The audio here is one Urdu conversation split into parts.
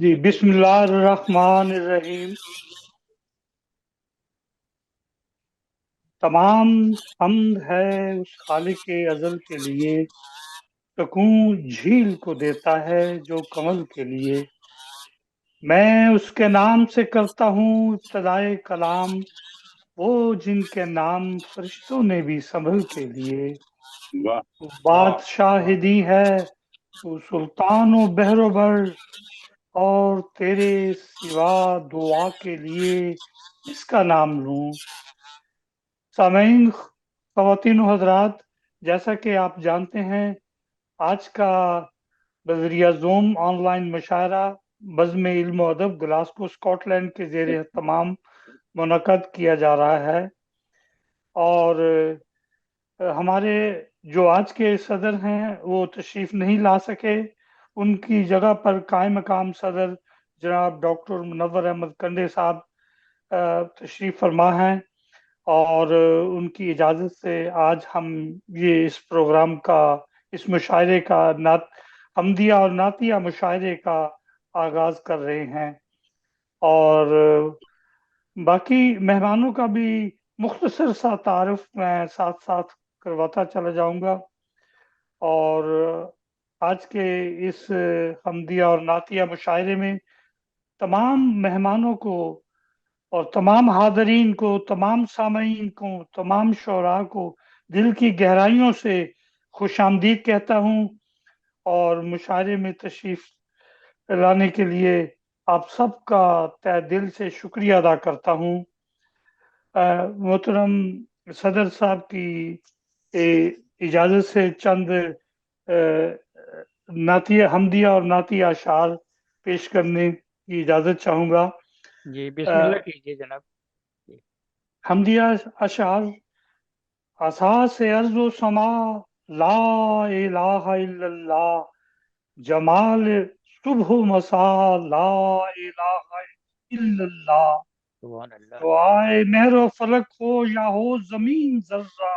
جی بسم اللہ الرحمن الرحیم. تمام حمد ہے اس خالق ازل کے لیے، سکون جھیل کو دیتا ہے جو کمل کے لیے. میں اس کے نام سے کرتا ہوں ابتدائے کلام، وہ جن کے نام فرشتوں نے بھی سنبھل کے لیے. بادشاہدی ہے تو سلطان و بحر و بر، اور تیرے سوا دعا کے لیے جس کا نام لوں. سامعین، خواتین و حضرات، جیسا کہ آپ جانتے ہیں آج کا بذریعہ زوم آن لائن مشاعرہ بزم علم و ادب گلاسکو اسکاٹ لینڈ کے زیر اہتمام منعقد کیا جا رہا ہے. اور ہمارے جو آج کے صدر ہیں وہ تشریف نہیں لا سکے، ان کی جگہ پر قائم مقام صدر جناب ڈاکٹر منور احمد کنڈے صاحب تشریف فرما ہیں، اور ان کی اجازت سے آج ہم یہ اس پروگرام کا، اس مشاعرے کا، حمدیہ اور نعتیہ مشاعرے کا آغاز کر رہے ہیں. اور باقی مہمانوں کا بھی مختصر سا تعارف میں ساتھ ساتھ کرواتا چلا جاؤں گا. اور آج کے اس حمدیہ اور نعتیہ مشاعرے میں تمام مہمانوں کو اور تمام حاضرین کو، تمام سامعین کو، تمام شعراء کو دل کی گہرائیوں سے خوش آمدید کہتا ہوں، اور مشاعرے میں تشریف لانے کے لیے آپ سب کا تہ دل سے شکریہ ادا کرتا ہوں. محترم صدر صاحب کی اجازت سے چند نعتیہ، حمدیہ اور نعتیہ اشعار پیش کرنے کی اجازت چاہوں گا. جی بسم اللہ کیجیے جناب. حمدیہ اشعار. اساس ارض و سما لا الہ الا اللہ، جمال صبح و مساء لا الہ الا اللہ. سبحان اللہ. دعائے مہر و فلک ہو یا ہو زمین ذرہ،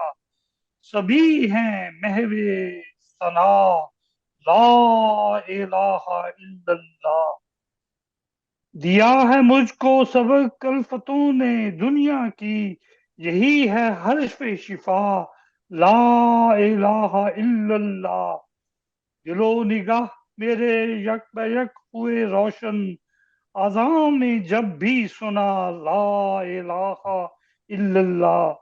سبھی ہیں محو ثنا لا الہ الا اللہ. دیا ہے مجھ کو سبق الفتوں نے دنیا کی، یہی ہے حرف شفا لا الہ الا اللہ. دل و نگاہ میرے یک بہ یک ہوئے روشن، اذان میں جب بھی سنا لا الہ الا اللہ.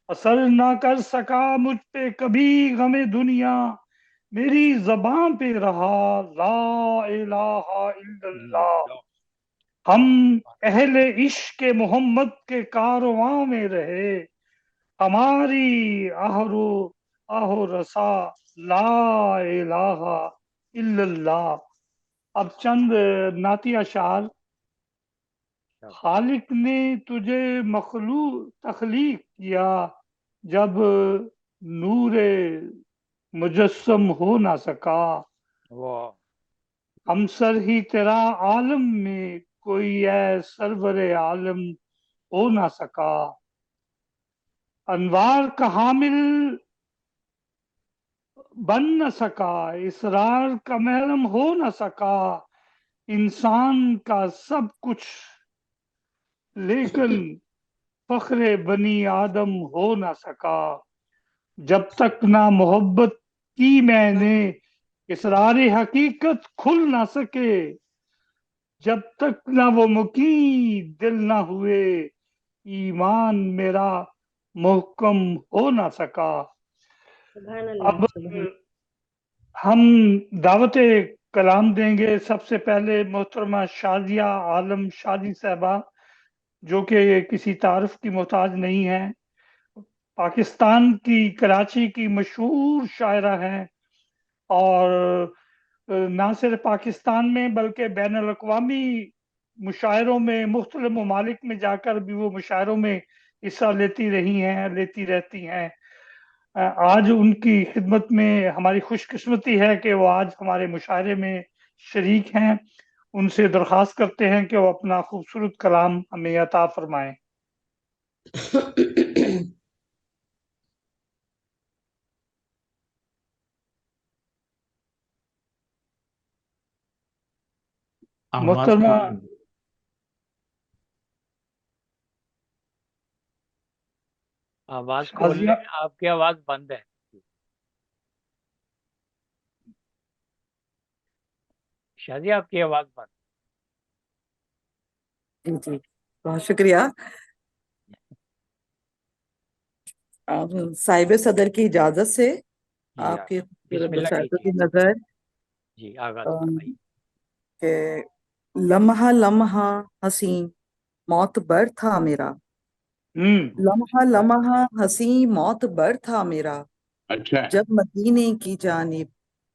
اثر نہ کر سکا مجھ پہ کبھی غم دنیا، میری زبان پہ رہا لا الہ الا اللہ. ہم اہل عشق محمد کے کارواں میں رہے، ہماری آہ و رسا لا الہ الا اللہ. اب چند نعتیہ اشعار. خالق نے تجھے تخلیق کیا جب نور مجسم ہو نہ سکا، ہم سر ہی تیرا عالم میں کوئی ہے سرور عالم ہو نہ سکا. انوار کا حامل بن نہ سکا، اسرار کا محرم ہو نہ سکا، انسان کا سب کچھ لیکن فخر بنی آدم ہو نہ سکا. جب تک نہ محبت کی میں نے اسرار حقیقت کھل نہ سکے، جب تک نہ وہ مقیم دل نہ ہوئے ایمان میرا محکم ہو نہ سکا. اب ہم دعوت کلام دیں گے. سب سے پہلے محترمہ شازیہ عالم شادی صاحبہ، جو کہ کسی تعارف کی محتاج نہیں ہے، پاکستان کی کراچی کی مشہور شاعرہ ہیں، اور نہ صرف پاکستان میں بلکہ بین الاقوامی مشاعروں میں مختلف ممالک میں جا کر بھی وہ مشاعروں میں حصہ لیتی رہتی ہیں. آج ان کی خدمت میں ہماری خوش قسمتی ہے کہ وہ آج ہمارے مشاعرے میں شریک ہیں. ان سے درخواست کرتے ہیں کہ وہ اپنا خوبصورت کلام ہمیں عطا فرمائیں. آواز محترمہ آواز کھول شازیہ، لیں، آپ کی آواز بند ہے. شازیہ آپ کی آواز بند. جی بہت شکریہ. اب صاحب صدر کی اجازت سے جی آپ کی بسم خوبصورت اللہ بشارتوں کی کیجیے. نظر جی آغاز ام، فرمائیے. کہ لمحہ لمحہ حسین موت بر تھا میرا. لمحہ لمحہ حسین موت بر تھا میرا. اچھا جب مدینے کی جانب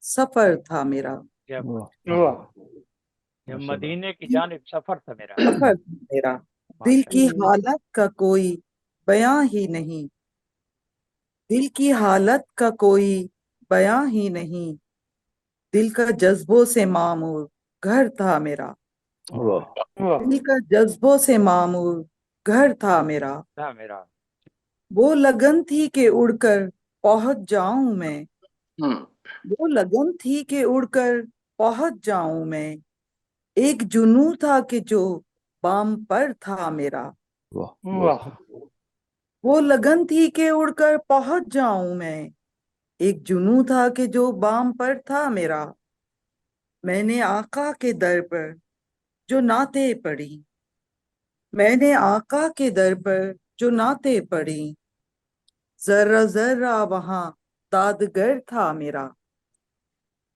سفر تھا میرا. جب واہ، جب مدینے کی جانب سفر تھا میرا. سفر تھا میرا. دل ماشاء کی اللہ. حالت کا کوئی بیاں ہی نہیں. دل کی حالت کا کوئی بیاں ہی نہیں. دل کا جذبوں سے معمور گھر تھا میرا. واہ، دل کا جذبوں سے معمور گھر تھا میرا. تھا میرا. وہ لگن تھی کہ اڑ کر پہنچ جاؤں میں. ہم، وہ لگن تھی کہ اڑ کر پہنچ جاؤں میں. ایک جنوں تھا کہ جو بام پر تھا میرا. واہ، وہ لگن تھی کہ اڑ کر پہنچ جاؤں میں. ایک جنوں تھا کہ جو بام پر تھا میرا. میں نے آقا کے در پر جو نعتیں پڑھی. میں نے آقا کے در پر جو نعتیں پڑھی. ذرہ ذرہ وہاں دادگر تھا میرا.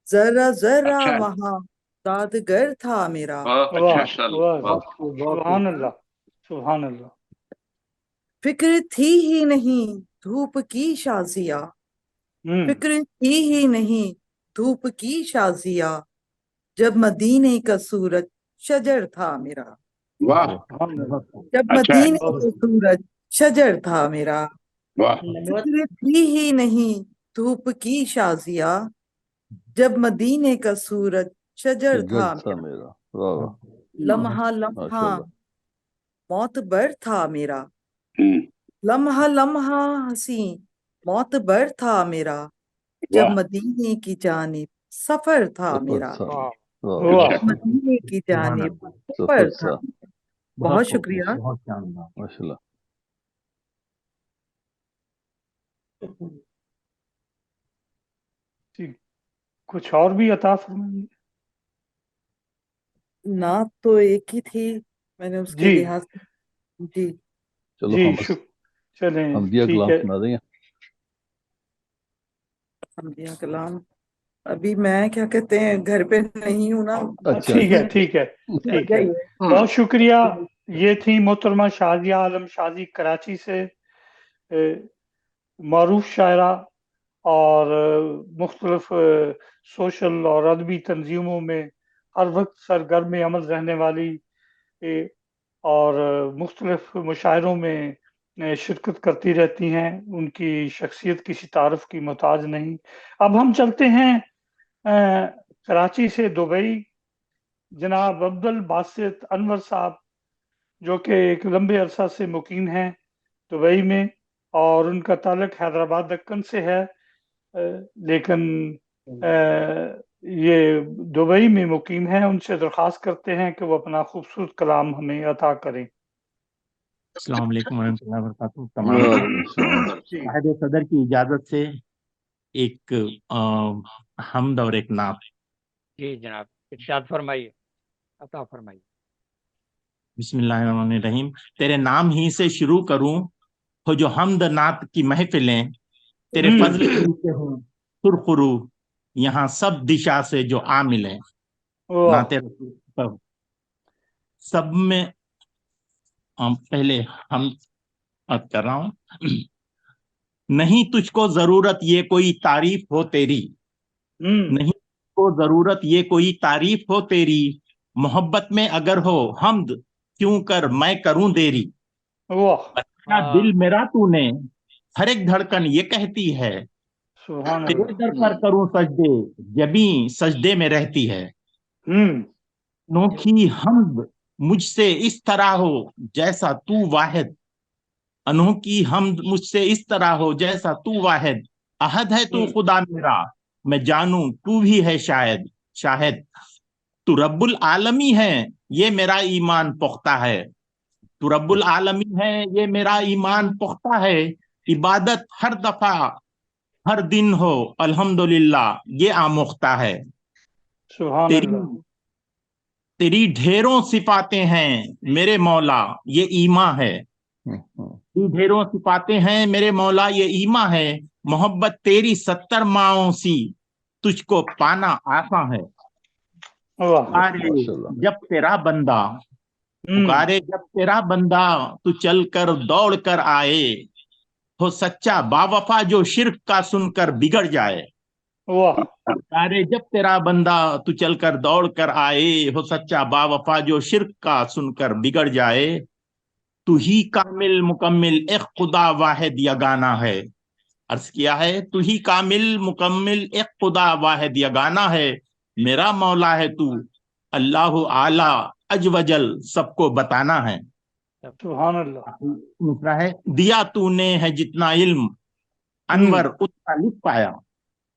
ذرہ ذرہ اچھا وہاں دادگر تھا میرا. بہت اچھا واہ، ماشاء اللہ واہ، بہت سبحان اللہ، سبحان اللہ. فکر تھی ہی نہیں دھوپ کی شازیہ. ہم، فکر تھی ہی نہیں دھوپ کی شازیہ. جب مدینے کا سورج شجر تھا میرا. واہ سبحان اللہ. جب اچھا مدینے کا سورج شجر تھا میرا. واہ فکر تھی ہی نہیں دھوپ کی شازیہ. جب مدینے کا سورج شجر تھا میرا. لمحہ لمحہ موت بر تھا میرا. ہم، لمحہ لمحہ حسین موت بر تھا میرا. جب واہ مدینے کی جانب سفر تھا میرا. واہ. واہ، جب مدینے کی جانب سفر تھا. بہت شکریہ. ماشاء اللہ. جی، کچھ اور بھی عطا فرمائیے. نعت تو ایک ہی تھی، میں نے اس کے جی لحاظ سے جی چلو جی، ہم چلیں حمدیہ ٹھیک کلام ہے. سنا دیں گے. حمدیہ کلام. ابھی میں کیا کہتے ہیں گھر پہ نہیں ہوں نا. اچھا ٹھیک ہے، ٹھیک ہے، ٹھیک ہے. بہت شکریہ. یہ تھی محترمہ شازیہ عالم شازی کراچی سے، معروف شاعرہ اور مختلف سوشل اور ادبی تنظیموں میں ہر وقت سرگرم عمل رہنے والی، اور مختلف مشاعروں میں شرکت کرتی رہتی ہیں. ان کی شخصیت کسی تعارف کی محتاج نہیں. اب ہم چلتے ہیں کراچی سے دبئی. جناب عبد الباسط انور صاحب، جو کہ ایک لمبے عرصہ سے مقیم ہیں دبئی میں، اور ان کا تعلق حیدرآباد دکن سے ہے، لیکن یہ دبئی میں مقیم ہیں. ان سے درخواست کرتے ہیں کہ وہ اپنا خوبصورت کلام ہمیں عطا کریں. السلام علیکم ورحمۃ اللہ وبرکاتہ. تمام وعلیکم السلام. جی صاحب صدر کی اجازت سے ایک حمد اور ایک نعت. جی جناب ارشاد فرمائیے، عطا فرمائیے. بسم اللہ الرحمن الرحیم. تیرے نام ہی سے شروع کروں ہو جو حمد نعت کی محفلیں. تیرے فضل ہی سے ہوں سرخرو یہاں سب دشا سے جو عامل ہیں. واہ، نعت رسول پر سب میں پہلے ہم کر رہا ہوں. نہیں تجھ کو ضرورت یہ کوئی تعریف ہو تیری. نہیں تجھ کو ضرورت یہ کوئی تعریف ہو تیری. محبت میں اگر ہو حمد کیوں کر میں کروں دیری. واہ، بچہ دل میرا تو نے ہر ایک دھڑکن یہ کہتی ہے. سبحان تیرے اللہ. در پر کروں سجدے جبیں سجدے میں رہتی ہے. انوکھی حمد مجھ سے اس طرح ہو جیسا تو واحد. انوکھی حمد مجھ سے اس طرح ہو جیسا تو واحد. احد ہے تو خدا میرا میں جانوں تو بھی ہے شاید شاہد. تو رب العالمی ہے یہ میرا ایمان پختہ ہے، تو رب العالمی ہے یہ میرا ایمان پختہ ہے، عبادت ہر دفعہ ہر دن ہو الحمدللہ یہ آموختہ ہے، سبحان تیری اللہ، تیری ڈھیروں صفاتیں ہیں میرے مولا یہ ایمان ہے، تیری ڈھیروں صفاتیں ہیں میرے مولا یہ ایمان ہے، محبت تیری 70 ماؤں سی تجھ کو پانا آسان ہے، واہ، پکارے ماشاء اللہ جب تیرا بندہ، پکارے جب تیرا بندہ تو چل کر دوڑ کر آئے، ہو سچا با وفا جو شرک کا سن کر بگڑ جائے، واہ، پکارے جب تیرا بندہ تو چل کر دوڑ کر آئے، ہو سچا با وفا جو شرک کا سن کر بگڑ جائے، تو ہی کامل مکمل ایک خدا واحد یگانہ ہے، عرض کیا ہے تو ہی کامل مکمل ایک خدا واحد یگانہ ہے، میرا مولا ہے تو اللہ اعلی اجوجل سب کو بتانا ہے، سبحان اللہ، دوسرا ہے دیا تو نے ہے جتنا علم انور اتنا لکھ پایا،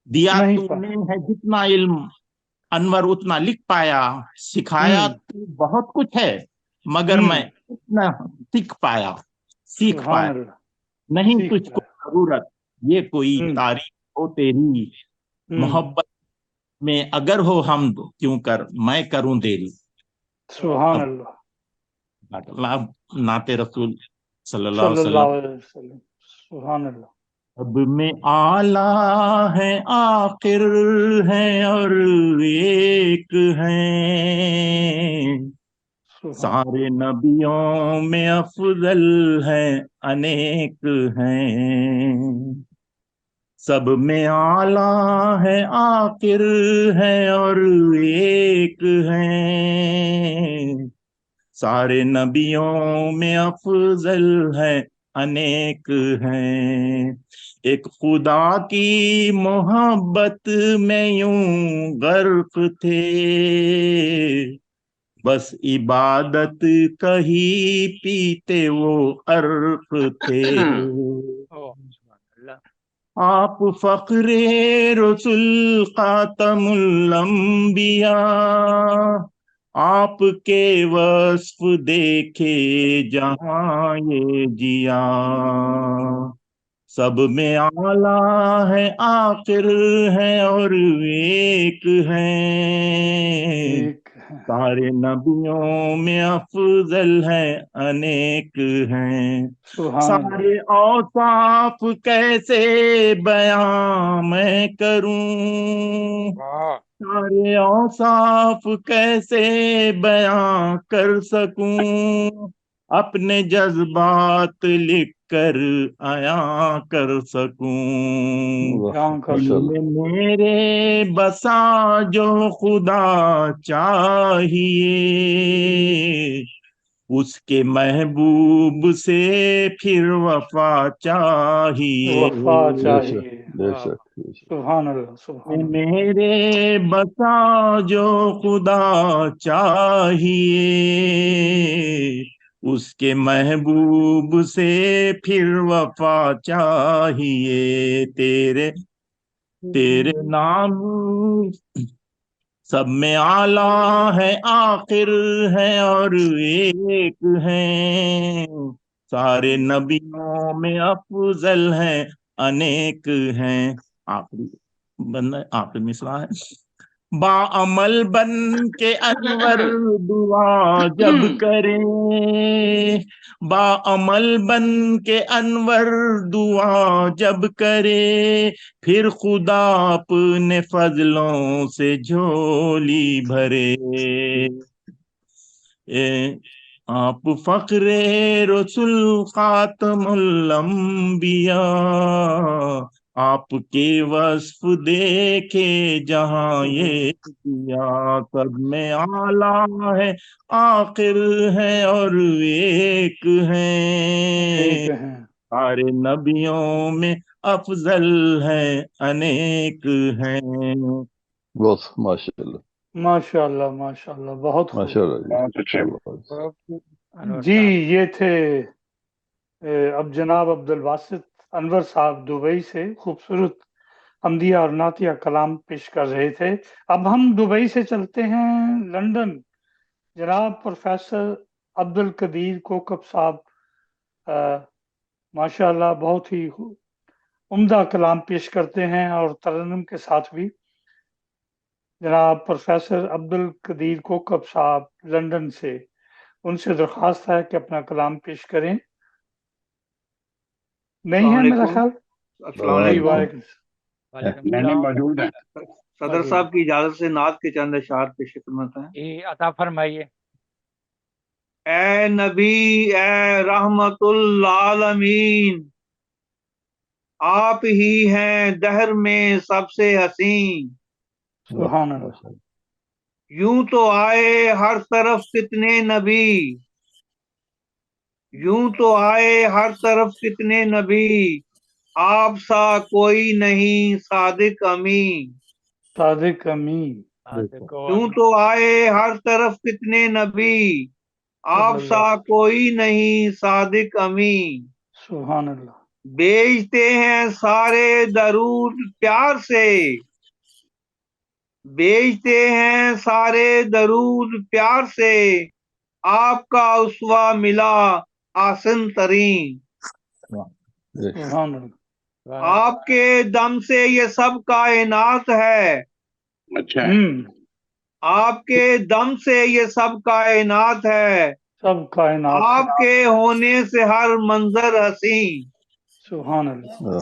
دیا نہیں تو پا نے ہے جتنا علم انور اتنا لکھ پایا، سکھایا تو بہت کچھ ہے مگر میں اتنا سیکھ پایا، سیکھ سبحان پایا، اللہ، نہیں سیکھ تجھ کو پایا، ضرورت یہ کوئی تعریف ہو تیری، محبت میں اگر ہو حمد کیوں کر میں کروں دیری، سبحان اب اللہ، نعت رسول صلی اللہ علیہ صلی اللہ وسلم، علیہ وسلم، سبحان اللہ، اب میں اعلیٰ ہے آخر ہے اور ایک ہے، سبحان سارے نبیوں میں افضل ہے انیک ہیں، سب میں اعلیٰ ہے آخر ہے اور ایک ہے، سارے نبیوں میں افضل ہے انیک ہیں، ایک خدا کی محبت میں یوں غرق تھے، بس عبادت کہیں پیتے وہ عرق تھے، اوہ، سبحان اللہ، آپ فخر رسول خاتم الانبیاء، آپ کے وصف دیکھے جہاں یہ جیا، سب میں اعلیٰ ہے آخر ہے اور ایک ہے، ایک ہے، سارے نبیوں میں افضل ہے انیک ہیں، سبحان اللہ، سارے اوصاف کیسے بیان میں کروں، واہ، سارے اوصاف کیسے بیان کر سکوں، اپنے جذبات لکھ کر عیاں کر سکوں، واہ بیان کر دل ماشاء اللہ میں میرے بسا جو خدا چاہیے، اس کے محبوب سے پھر وفا چاہیے، وفا بے شک چاہیے، بے واہ، شک بے شک سبحان اللہ، سبحان اللہ، میرے بسا جو خدا چاہیے، اس کے محبوب سے پھر وفا چاہیے، تیرے نام سب میں اعلیٰ ہے آخر ہے اور ایک ہے، سارے نبیوں میں افضل ہیں انیک ہیں، آخری بندہ آخری مصرع ہے، با عمل بن کے انور دعا جب کرے، با عمل بن کے انور دعا جب کرے، پھر خدا اپنے فضلوں سے جھولی بھرے، آپ فخر رسول خاتم الانبیاء، آپ کے وصف دیکھے جہاں یہ کیا، سب میں اعلیٰ ہے آخر ہے اور ایک ہے، ایک ہے، سارے نبیوں میں افضل ہے انیک ہیں، بہت ماشاء اللہ ماشاء اللہ، ماشاء اللہ، بہت خوب، ماشاء اللہ جی بہت اچھے، اللہ حافظ۔ انور جی صاحب، یہ تھے اب جناب عبد الباسط انور صاحب دبئی سے خوبصورت حمدیہ اور نعتیہ کلام پیش کر رہے تھے۔ اب ہم دبئی سے چلتے ہیں لندن، جناب پروفیسر عبد القدیر کوکب صاحب ماشاءاللہ بہت ہی عمدہ کلام پیش کرتے ہیں اور ترنم کے ساتھ بھی۔ جناب پروفیسر عبد القدیر کوکب صاحب لندن سے، ان سے درخواست ہے کہ اپنا کلام پیش کریں۔ نہیں ہے میرا خیال؟ السلام جی، علیکم۔ وعلیکم وعلیکم میں السلام۔ موجود ہے۔ صدر صاحب کی اجازت سے نعت کے چند اشعار پیش خدمت ہیں۔ جی عطا فرمائیے۔ اے نبی، اے رحمت العالمین، آپ ہی ہیں دہر میں سب سے حسین۔ سبحان اللہ۔ یوں تو آئے ہر طرف کتنے نبی، یوں تو آئے ہر طرف کتنے نبی، آپ سا کوئی نہیں صادق امین۔ صادق امین۔ یوں تو آئے ہر طرف کتنے نبی، آپ سا کوئی نہیں صادق امین۔ سبحان اللہ۔ بیچتے ہیں سارے درود پیار سے، بیچتے ہیں سارے درود پیار سے، آپ کا اسوہ ملا آسن ترین۔ سبحان اللہ۔ آپ کے دم سے یہ سب کائنات ہے، اچھا، آپ کے دم سے یہ سب کائنات ہے، سب کائنات آپ کے ہونے سے ہر منظر حسین۔ سبحان اللہ۔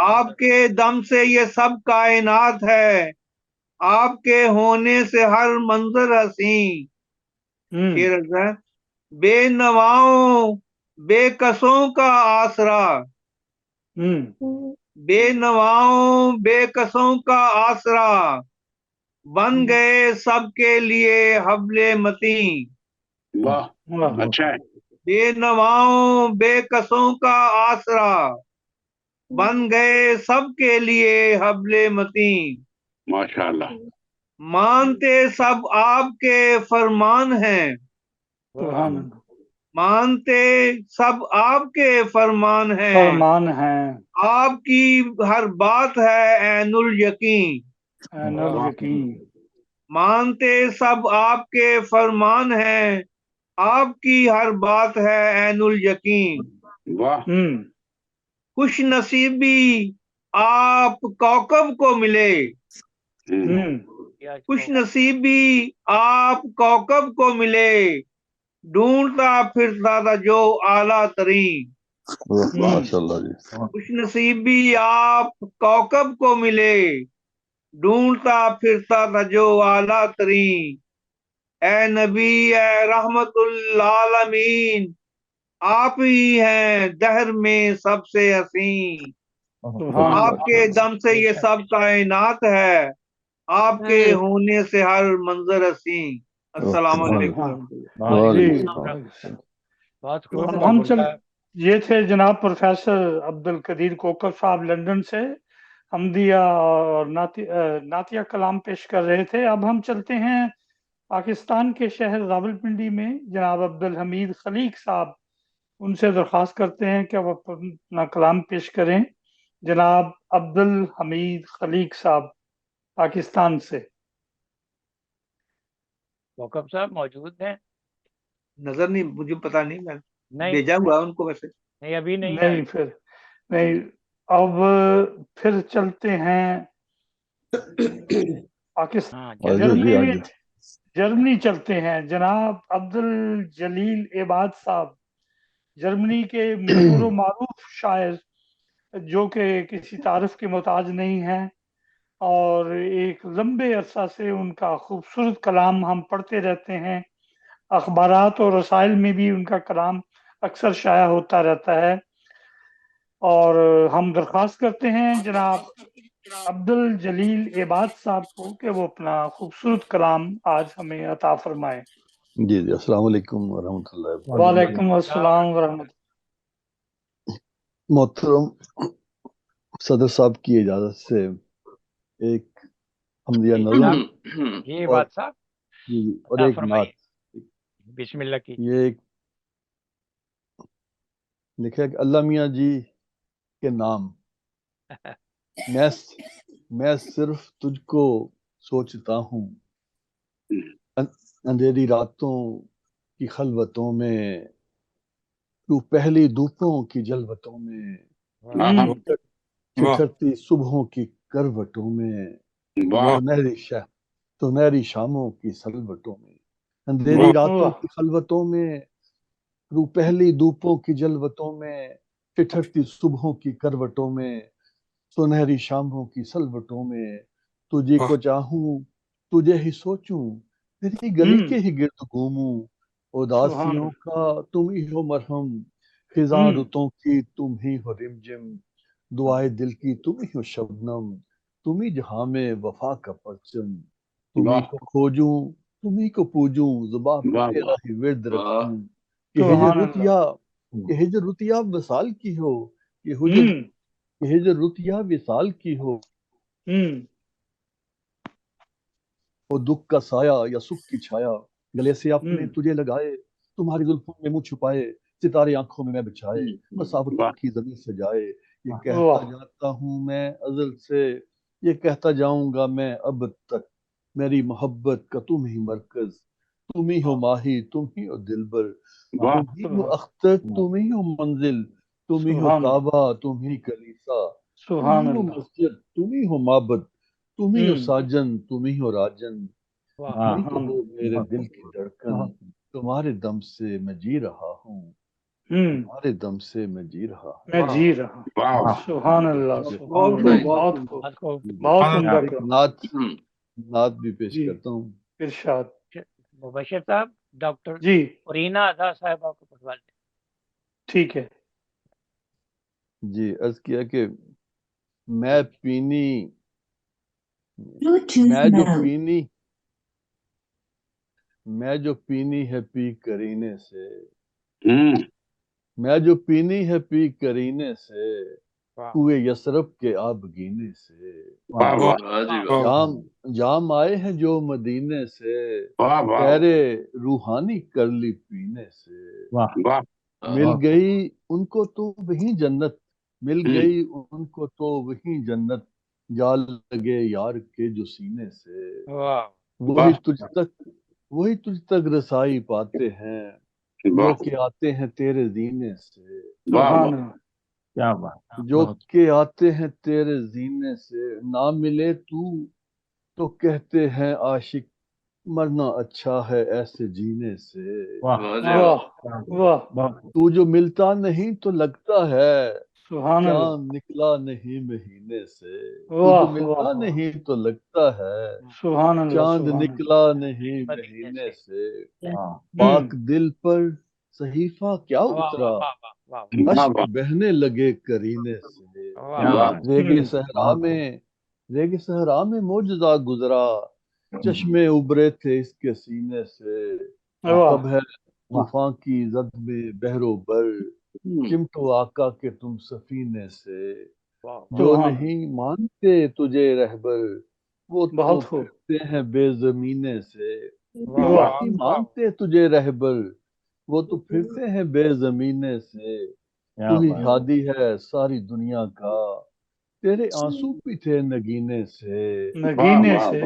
آپ کے دم سے یہ سب کائنات ہے، آپ کے ہونے سے ہر منظر حسین۔ شیر ہے، بے نواؤں بے کسوں کا آسرا، بے نواؤں بے کسوں کا آسرا، بن گئے سب کے لیے حبل متین۔ واہ، اچھا ہے۔ بے نواؤں بے کسوں کا آسرا، بن گئے سب کے لیے حبل متین۔ ماشاءاللہ۔ مانتے سب آپ کے فرمان ہیں، سبحان اللہ۔ مانتے سب آپ کے فرمان ہیں، فرمان ہیں، آپ کی ہر بات ہے عین الیقین۔ عین الیقین۔ مانتے سب آپ کے فرمان ہیں، آپ کی ہر بات ہے عین الیقین۔ واہ، خوش نصیبی آپ کوکب کو ملے، خوش نصیبی آپ کوکب کو ملے، ڈھونڈتا پھرتا تھا جو اعلیٰ ترین۔ ماشاءاللہ جی۔ خوش نصیبی آپ کوکب کو ملے، ڈھونڈتا پھرتا تھا جو اعلیٰ ترین۔ اے نبی، اے رحمت العالمین، آپ ہی ہیں دہر میں سب سے حسین۔ آپ کے دم سے یہ سب کائنات ہے، آپ کے ہونے سے ہر منظر حسین۔ السلام علیکم۔ بہت خوب، اب ہم یہ تھے جناب پروفیسر عبد القدیر کوکب صاحب لندن سے، حمدیہ اور نعتیہ کلام پیش کر رہے تھے۔ اب ہم چلتے ہیں پاکستان کے شہر راولپنڈی میں، جناب عبد الحمید خلیق صاحب، ان سے درخواست کرتے ہیں کہ وہ اپنا کلام پیش کریں۔ جناب عبد الحمید خلیق صاحب پاکستان سے۔ کوکب صاحب موجود ہیں؟ نظر نہیں، مجھے پتا نہیں، میں نہیں بھیجا ہوا ان کو ویسے۔ نہیں، ابھی نہیں نہیں، پھر نہیں۔ اب پھر چلتے ہیں پاکستان، جرمنی چلتے ہیں، جناب عبد الجلیل عباد صاحب، جرمنی کے مشہور و معروف شاعر، جو کہ کسی تعارف کے محتاج نہیں ہیں، اور ایک لمبے عرصہ سے ان کا خوبصورت کلام ہم پڑھتے رہتے ہیں، اخبارات اور رسائل میں بھی ان کا کلام اکثر شائع ہوتا رہتا ہے، اور ہم درخواست کرتے ہیں جناب عبد الجلیل عباد صاحب کو کہ وہ اپنا خوبصورت کلام آج ہمیں عطا فرمائے۔ جی جی، السلام علیکم ورحمۃ اللہ وبرکاتہ۔ وعلیکم السلام ورحمۃ اللہ۔ محترم صدر صاحب کی اجازت سے ایک حمدیہ نظم جی بات صاحب، اور ایک نعت۔ بسم اللہ کی۔ یہ ایک لکھا کہ اللہ میاں جی کے نام میں صرف تجھ کو سوچتا ہوں، اندھیری راتوں کی خلوتوں میں، تو پہلی دھوپوں کی جلوتوں میں، ہوں، چٹھرتی صبحوں کی کروٹوں میں، واہ سنہری شاموں کی سلوٹوں میں، اندھیری راتوں کی خلوتوں میں، رو پہلی دھوپوں کی جلوتوں میں، چٹھرتی صبحوں کی کروٹوں میں، سنہری شاموں کی سلوٹوں میں، تجھے کو چاہوں تجھے ہی سوچوں، تیری گلی کے ہی گرد گھوموں، اداسیوں کا تم ہی ہو مرہم، خزاں رتوں کی تم ہی ہو رمجم، دعائے دل کی تم ہی ہو شبنم، تم ہی جہاں میں وفا کا پرچم، تم ہی کو کھوجوں تم ہی کو پوجوں، زباں پہ واہ تیرا ہی ورد رکھوں، کہ سبحان اللہ، ہجر رتیا وصال کی ہو، کہ ہوں، ہجر رتیا وصال کی ہو، ہوں، وہ دکھ کا سایہ یا سکھ کی چھایا، گلے سے اپنے ہوں، تجھے لگائے، تمہاری زلفوں میں منہ چھپائے، ستارے آنکھوں میں بچھائے، مسافروں کی زمین سجائے، یہ کہتا واہ، جاتا ہوں میں ازل سے، یہ کہتا جاؤں گا میں اب تک، میری محبت کا تم ہی مرکز، تم ہی ہو ماہی تم ہی ہو دلبر، تم ہی ہو اختر تم ہی ہو منزل، تم ہی ہو سبحان اللہ، کعبہ تم ہی کلیسا، تم سبحان ہی ہو اللہ، مسجد تم ہی ہو معبد، تم ہی ہو ہوں، ساجن تم ہی ہو راجن، تم ہی تو سبحان ہو اللہ، میرے دل کی دھڑکن، تمہارے دم سے میں جی رہا ہوں، ہوں، تمہارے دم سے میں جی رہا ہوں۔ میں جی رہا ہوں، واہ سبحان اللہ، سبحان بہت اللہ، خوب، بہت بہت خوب۔ خوب، بات کو بہت عمدہ ایک کلام، نعت بھی پیش جی، کرتا ہوں۔ ارشاد، مبشر صاحب ڈاکٹر جی، ارینا ادا صاحبہ کو پڑھوا لیں۔ ٹھیک ہے، جی عرض کیا کہ میں پینی میں جو پینی ہے پی کرینے سے، میں جو پینی ہے پی کرینے سے، کوئے یسرب کے آب گینے سے، جام آئے ہیں جو مدینے سے، تیرے روحانی کر لی پینے سے، مل گئی ان کو تو وہی جنت، مل گئی ان کو تو وہی جنت، جال لگے یار کے جو سینے سے، وہی تجھ تک رسائی پاتے ہیں، جو کہ آتے ہیں تیرے زینے سے، سبحان اللہ، کیا بات، جو کہ آتے ہیں تیرے زینے سے، نہ ملے تو کہتے ہیں عاشق، مرنا اچھا ہے ایسے جینے سے، واہ، واہ، تو جو ملتا نہیں تو لگتا ہے، سبحان اللہ، چاند نکلا نہیں مہینے سے، تو جو واہ، ملتا واہ، نہیں تو لگتا ہے، سبحان اللہ، چاند سبحان اللہ، نکلا نہیں مہینے سے، پاک دل پر صحیفہ کیا اترا، اشک بہنے لگے کرینے سے، ریگ صحرا میں معجزہ گزرا، چشمے ابرے تھے اس کے سینے سے، واہ، کب ہے طوفان کی زد میں بحر و بر، چمٹو آقا کے تم سفینے سے، جو سبحان اللہ، نہیں مانتے تجھے رہبر، وہ تو بہت خوب، پھرتے ہیں بے زمینے سے، جو واہ، نہیں مانتے تجھے رہبر، وہ تو پھرتے ہیں بے زمینے سے، تو ہی ہادی ہے ساری دنیا کا، تیرے آنسو بھی تھے نگینے سے، نگینے سے،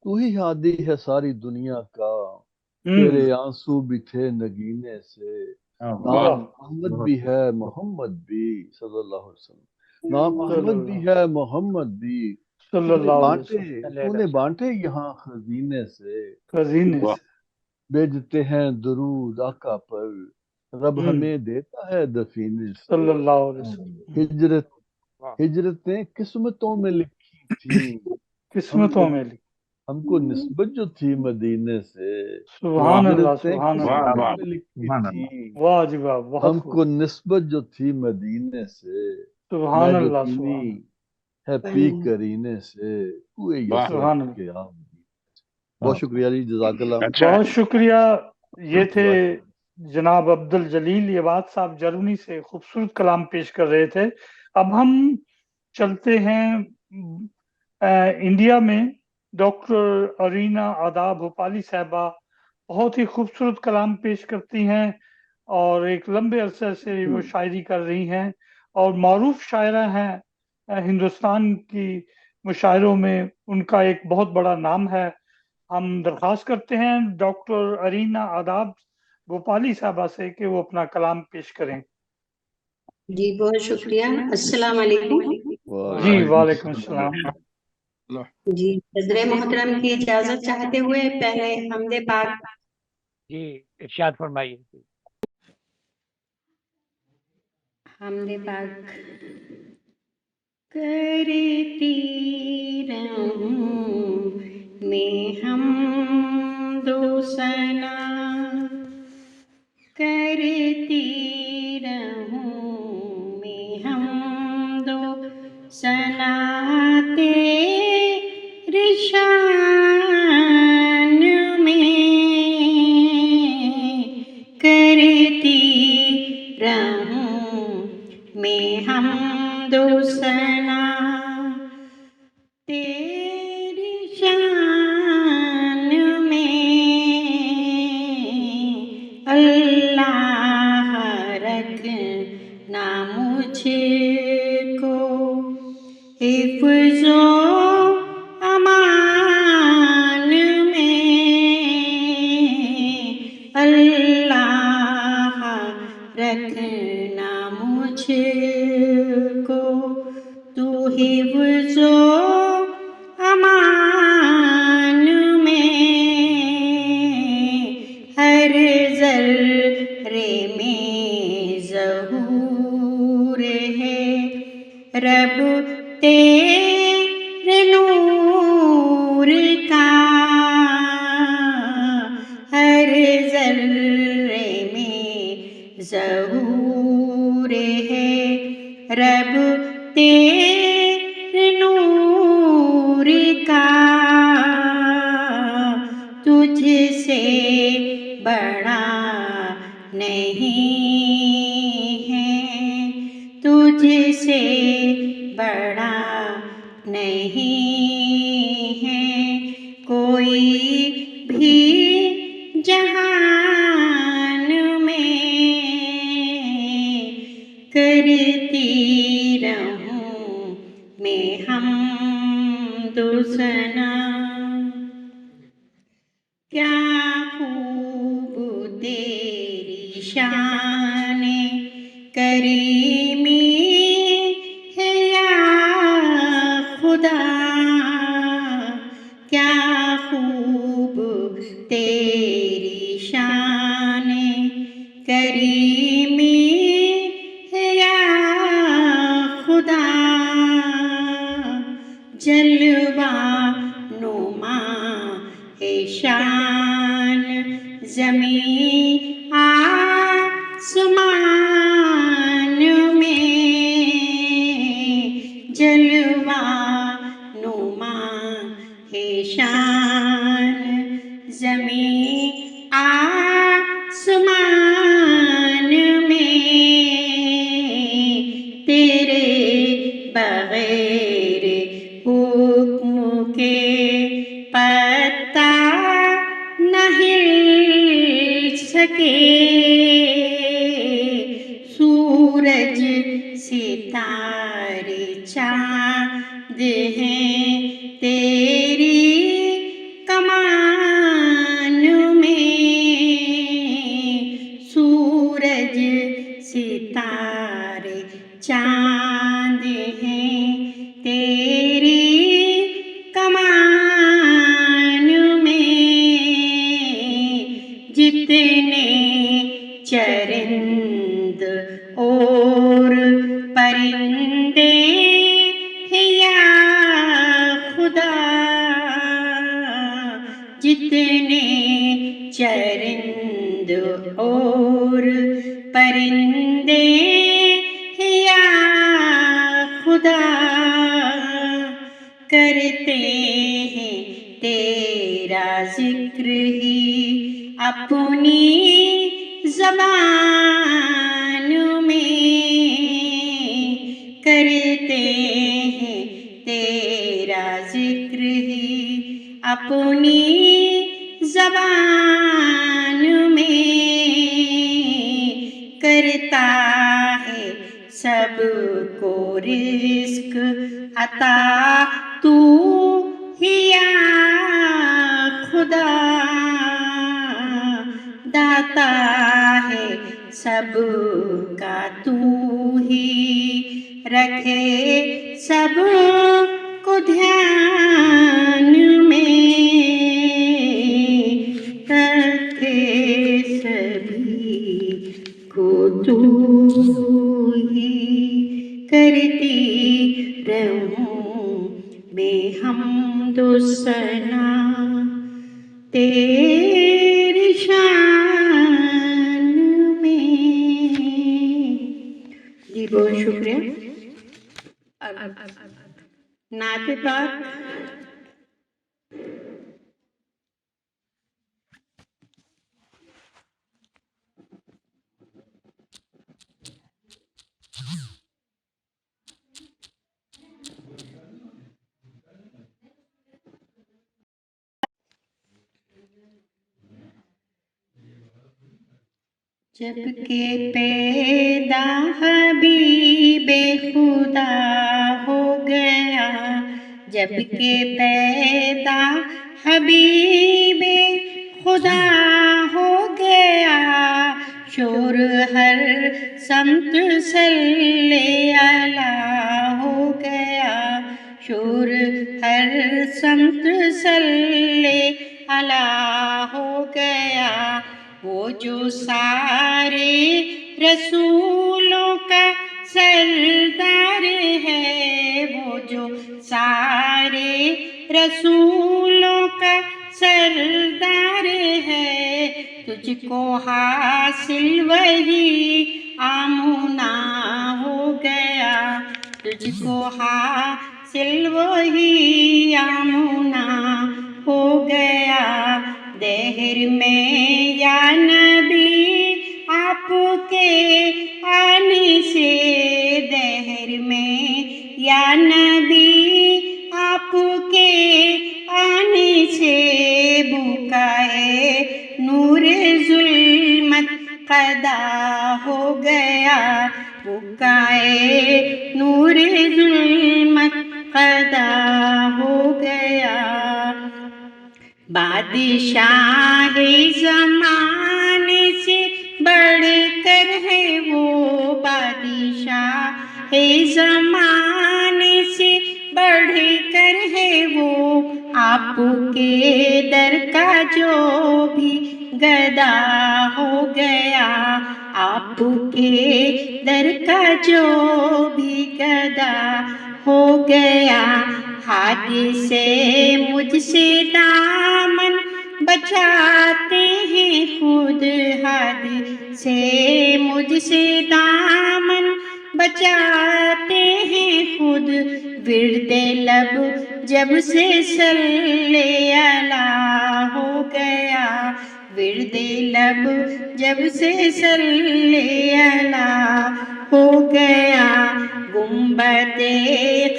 تو ہی ہادی ہے ساری دنیا کا، ہوں، تیرے آنسو بھی تھے نگینے سے، نام واہ، احمد بھی ہے محمد بھی، صلی اللہ علیہ وسلم، نام صلی احمد بھی اللہ، ہے محمد بھی، صلی اللہ علیہ تو وسلم، نے بانٹے یہاں خزینے سے، خزینے سے، بھیجتے ہیں درود آقا پر، رب ہوں، ہمیں دیتا ہے دفینے سے، صلی اللہ علیہ وسلم، ہجرتیں قسمتوں میں لکھی تھیں، قسمتوں میں لکھی، ہم کو نسبت جو تھی مدینے سے، سبحان اللہ، ہجرتیں سبحان اللہ، قسمتوں میں لکھی تھی، واہ جی واہ، بہت ہم خوب، کو نسبت جو تھی مدینے سے، میں سبحان جو اللہ، پینی سبحان اللہ، ہے پی کرینے سے، کوئے یسرب سبحان اللہ، کے آب۔ بہت شکریہ جی، جزاک اللہ۔ بہت شکریہ، یہ تھے جزاک اللہ۔ جناب عبد الجلیل یواد صاحب جرمنی سے خوبصورت کلام پیش کر رہے تھے۔ اب ہم چلتے ہیں انڈیا میں، ڈاکٹر ارینا ادا بھوپالی صاحبہ بہت ہی خوبصورت کلام پیش کرتی ہیں، اور ایک لمبے عرصے سے وہ شاعری کر رہی ہیں، اور معروف شاعرہ ہیں ہندوستان کی مشاعروں میں ان کا ایک بہت بڑا نام ہے. ہم درخواست کرتے ہیں ڈاکٹر ارینا آداب گوپالی صاحبہ سے کہ وہ اپنا کلام پیش کریں. جی بہت شکریہ. السلام علیکم. جی وعلیکم السلام. جی صدر محترم کی اجازت چاہتے ہوئے پہلے حمد پاک. جی ارشاد فرمائیے. حمد پاک. کرتی رہوں میں حمد و ثنا، کرتی رہوں میں حمد و ثنا تیری شان میں، کرتی رہوں میں حمد و ثنا تیری شان میں. اللہ رکھنا مجھ کو حفظ و امان میں، اللہ رکھنا مجھ کو تو حفظ و امان میں. ہر ذرے میں ظہور ہے رب تیرے نور کا، ہر ذرے میں ظہور ہے رب تیرے نور کا. تجھ سے بڑا نہیں ہے، تجھ سے بڑا نہیں ہے کوئی بھی جہان میں. کرتی رہوں میں حمد و ثنا. کیا خوب تیری شان کریمی ہے یا خدا، کیا خوب تیری شان کریمی ہے یا خدا. جلوہ نما ہے شان زمین آسمان میں، جلوہ نما ہے شان زمین آسمان میں. تیرے بغیر حکم کے پتا نہ ہل سکے، سورج ستارے چاند ہیں تیری کمان میں، سورج ستارے چاند ہیں تیری کمان میں. جتنے چرند اور پرندے ہیں یا خدا، جتنے چرند اور پرندے ہیں یا خدا، کرتے ہیں تیرا ذکر ہی اپنی زبان میں، کرتے ہیں تیرا ذکر ہی اپنی زبان میں. کرتا ہے سب کو رزق عطا تو ہی یا خدا داتا ہے سب کا تو ہی رکھے سب کو دھیان میں رکھے سبھی کو تو ہی کرتی رہوں میں حمد و ثنا تیری شان میں. جی بہت شکریہ. نعت پاک جب کہ پیدا حبیب خدا ہو گیا، جب کہ پیدا حبیب خدا ہو گیا، شور ہر سمت صلی اللہ ہو گیا، شور ہر سمت صلی اللہ ہو گیا. وہ جو سارے رسولوں کا سردار ہے، وہ جو سارے رسولوں کا سردار ہے، تجھ کو حاصل وہی آمنا ہو گیا، تجھ کو حاصل وہی آمنا ہو گیا. دہر میں یا نبی آپ کے آنے سے، دہر میں یا نبی آپ کے آنے سے، بکائے نور ظلمت قدا ہو گیا، بکائے نور ظلمت قدا ہو گیا. بادشاہ زمانے سے بڑھ کر ہے وہ، بادشاہ زمانے سے بڑھ کر ہے وہ، آپ کے در کا جو بھی گدا ہو گیا، آپ کے در کا جو بھی گدا ہو گیا. ہاتھ سے مجھ سے دامن بچاتے ہیں خود، ہاتھ سے مجھ سے دامن بچاتے ہیں خود، ورد لب جب سے صلی اللہ ہو گیا، ورد لب جب سے صلی اللہ ہو گیا. گنبد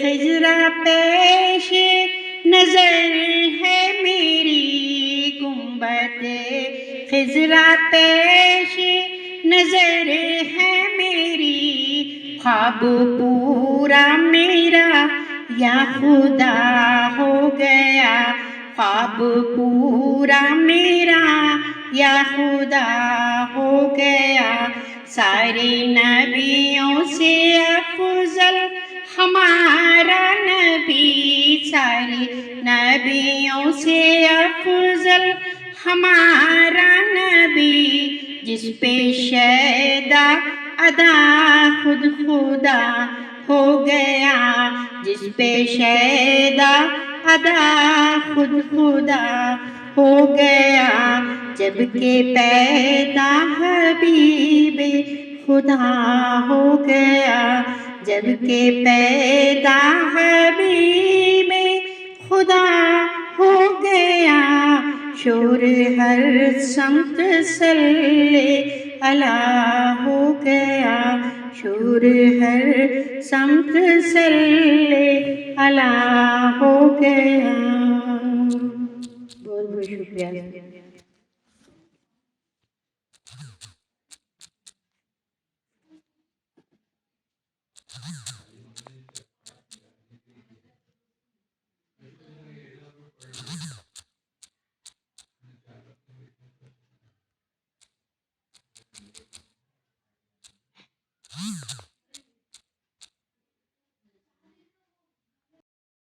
خضرا پیش نظر ہے میری، گنبد خضرا پیش نظر ہے میری، خواب پورا میرا یا خدا ہو گیا، خواب پورا میرا یا خدا ہو گیا. سارے نبیوں سے افضل ہمارا نبی، سارے نبیوں سے افضل ہمارا نبی، جس پہ شیدا ادا خود خدا ہو گیا، جس پہ شیدا ادا خود خدا ہو گیا. جب کہ پیدا حبیب خدا ہو گیا، جب کہ پیدا حبیب خدا ہو گیا، شور ہر سمت صلی اللہ ہو گیا، شور ہر سمت صلی اللہ ہو گیا. بہت بہت شکریہ.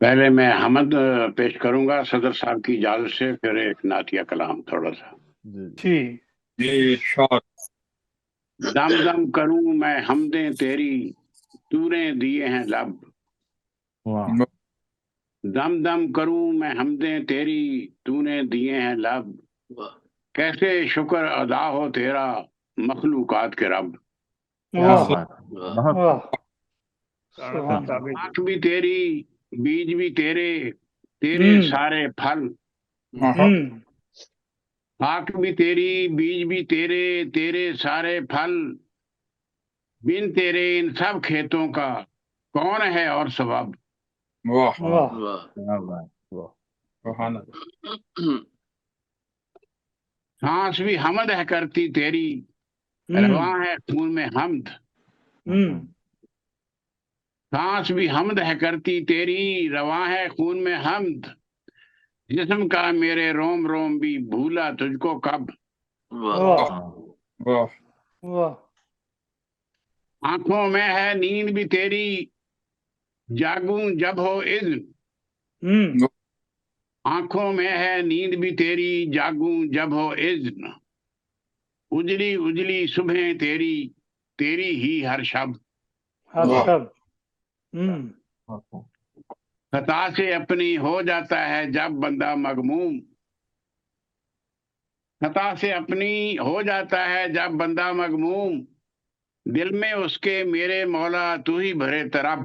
پہلے میں حمد پیش کروں گا صدر صاحب کی اجازت سے، پھر ایک نعتیہ کلام تھوڑا سا۔ جی دم دم کروں میں حمدیں تیری، تو نے دیے ہیں لب۔ واہ دم دم کروں میں حمدیں تیری، تو نے دیے ہیں لب۔ کیسے شکر ادا ہو تیرا مخلوقات کے رب۔ کیا واہ بات ہے، بہت واہ سبحان سبحان اللہ۔ آنکھ بھی تیری، بیج بھی تیرے، تیرے سارے پھل۔ آنکھ بھی تیری، بیج بھی تیرے، تیرے سارے پھل۔ بن تیرے ان سب کھیتوں کا کون ہے اور سبب۔ واہ کیا بات سانس بھی حمد ہے کرتی تیری، رواں ہے خون میں حمد۔ سانس بھی حمد ہے کرتی تیری، رواں ہے خون میں حمد۔ جسم کا میرے روم روم بھی بھولا تجھ کو کب۔ واہ آنکھوں میں ہے نیند بھی تیری، جاگوں جب ہو اذن۔ آنکھوں میں ہے نیند بھی تیری، جاگوں جب ہو اذن۔ اجلی اجلی صبحیں تیری، تیری ہی ہر شب۔ ہر شب خطا سے اپنی ہو جاتا ہے جب بندہ مغموم۔ خطا سے اپنی ہو جاتا ہے جب بندہ مغموم۔ دل میں اس کے میرے مولا تو ہی بھرے طرب۔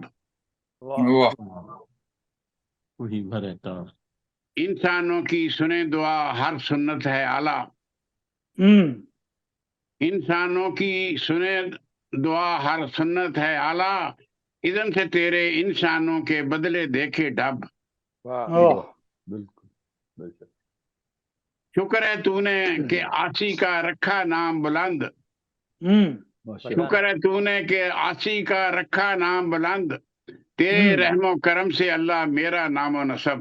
وہی بھرے تو انسانوں کی سنے دعا ہر سنت ہے اعلیٰ۔ انسانوں کی سنے دعا ہر سنت ہے اعلیٰ۔ اذن سے تیرے انسانوں کے بدلے دیکھے ڈب۔ بالکل بے شک۔ شکر ہے تو نے کہ آسی کا رکھا نام بلند۔ شکر ہے تو نے کہ آسی کا رکھا نام بلند۔ تیرے رحم و کرم سے اللہ میرا نام و نسب۔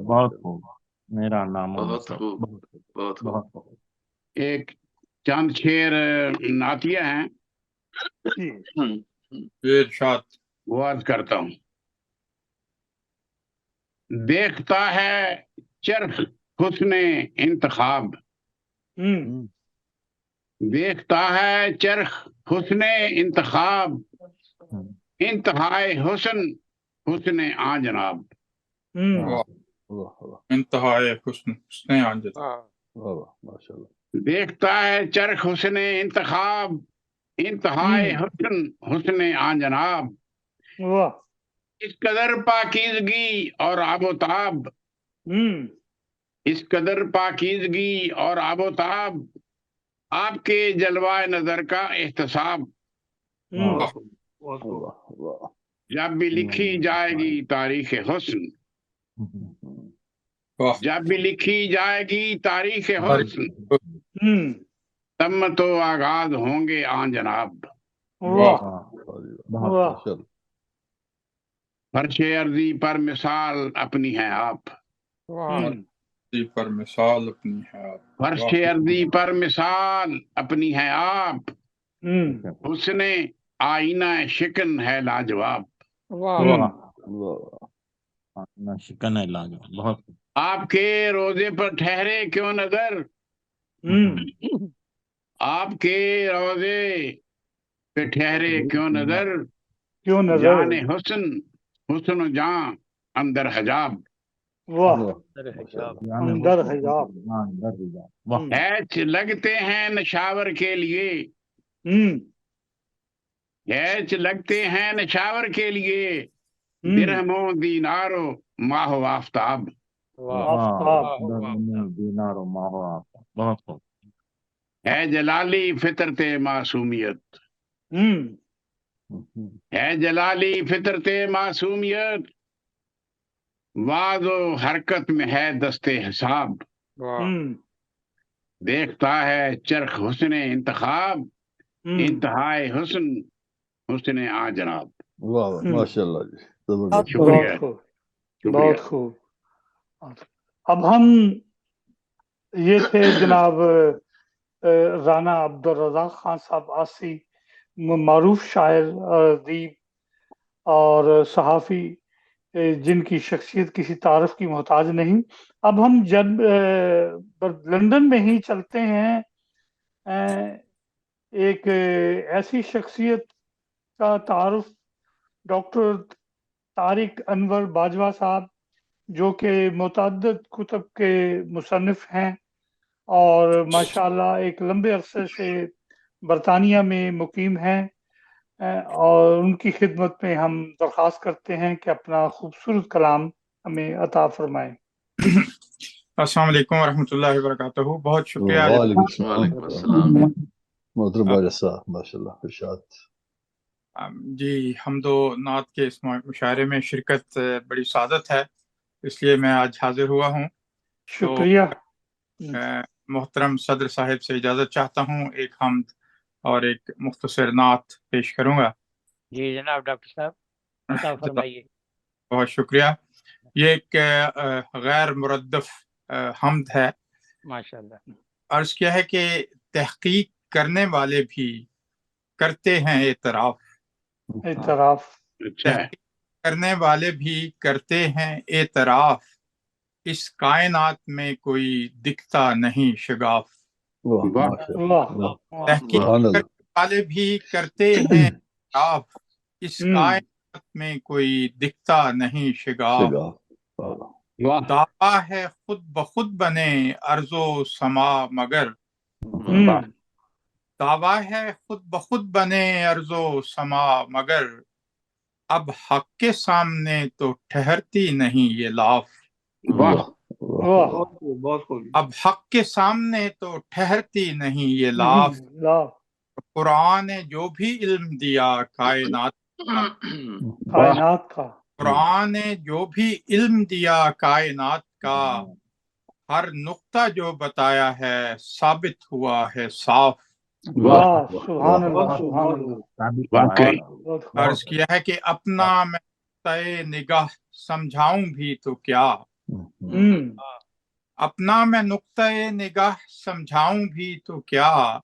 بہت خوب، میرا نام بہت خوب، بہت خوب۔ بہت خوب۔ ایک چند شعر نعتیہ ہیں، وہ عرض کرتا ہوں۔ دیکھتا ہے چرخ حسن انتخاب، دیکھتا ہے چرخ حسن انتخاب۔ انتہائے حسن حسن آن جناب۔ انتہائے حسن آن جناب۔ ماشاء اللہ۔ دیکھتا ہے چرخ حسن انتخاب، انتہائے حسن حسن آن جناب۔ اس قدر پاکیزگی اور آب و تاب، اس قدر پاکیزگی اور آب و تاب، آپ کے جلوہ نظر کا احتساب۔ جب بھی لکھی جائے گی تاریخ حسن، جب بھی لکھی جائے گی تاریخ حسن، تب تو آغاز ہوں گے آن جناب۔ فرش عرضی پر مثال اپنی ہے آپ، پر مثال اپنی ہے آپ۔ فرش عرضی پر مثال اپنی ہے آپ۔ حسن آئینہ شکن ہے لاجواب۔ شکن ہے لاجواب، بہت خوب۔ آپ کے روزے پر ٹھہرے کیوں نظر، آپ کے روزے پہ ٹھہرے کیوں نظر۔ جان حسن حسن و جان اندر حجاب۔ اندر حجاب۔ ایچ لگتے ہیں نشاور کے لیے، ایچ لگتے ہیں نشاور کے لیے، درہم و دینار و ماہ و آفتاب۔ دینار و ماہ و آفتاب، بہت خوب۔ ہے جلالی فطرت معصومیت، ہے جلالی فطرت معصومیت، واز و حرکت میں ہے دست حساب۔ دیکھتا ہے چرخ حسن انتخاب، انتہائے حسن حسن آ جناب۔ ماشاء اللہ جی، بہت شکریہ خوب، شکریہ۔ بہت خوب۔ اب ہم یہ تھے جناب رانا عبدالرزاق خان صاحب آسی، معروف شاعر ادیب، اور صحافی جن کی شخصیت کسی تعارف کی محتاج نہیں. اب ہم لندن میں ہی چلتے ہیں ایک ایسی شخصیت کا تعارف ڈاکٹر طارق انور باجوہ صاحب، جو کہ متعدد کتب کے مصنف ہیں اور ماشاءاللہ ایک لمبے عرصے سے برطانیہ میں مقیم ہیں، اور ان کی خدمت میں ہم درخواست کرتے ہیں کہ اپنا خوبصورت کلام ہمیں عطا فرمائیں. السلام علیکم ورحمۃ اللہ وبرکاتہ. بہت شکریہ. وعلیکم السلام. محترم باجوہ صاحب ماشاءاللہ ارشاد. جی، حمد و نعت کے اس مشاعرے میں شرکت بڑی سعادت ہے، اس لیے میں آج حاضر ہوا ہوں. شکریہ. محترم صدر صاحب سے اجازت چاہتا ہوں، ایک حمد اور ایک مختصر نعت پیش کروں گا. جی جناب ڈاکٹر صاحب عطا فرمائیے. بہت شکریہ. یہ ایک غیر مردف حمد ہے. ماشاءاللہ. عرض کیا ہے کہ تحقیق کرنے والے بھی کرتے ہیں اعتراف. تحقیق کرنے والے بھی کرتے ہیں اعتراف، اس کائنات میں کوئی دکھتا نہیں شگاف. تحقیق کرنے والے بھی کرتے ہیں اعتراف، اس کائنات میں کوئی دکھتا نہیں شگاف. دعویٰ ہے خود بخود بنے ارض و سما مگر، دعویٰ ہے خود بخود بنے ارض و سما مگر، اب حق کے سامنے تو ٹھہرتی نہیں یہ لاف. اب حق کے سامنے تو ٹھہرتی نہیں یہ لاف. قرآن نے جو بھی علم دیا کائنات کا، قرآن نے جو بھی علم دیا کائنات کا، ہر نقطہ جو بتایا ہے ثابت ہوا ہے صاف. سبحان اللہ سبحان اللہ. عرض کیا ہے کہ اپنا میں نقطۂ نگاہ سمجھاؤں بھی تو کیا، اپنا میں نقطۂ نگاہ سمجھاؤں بھی تو کیا،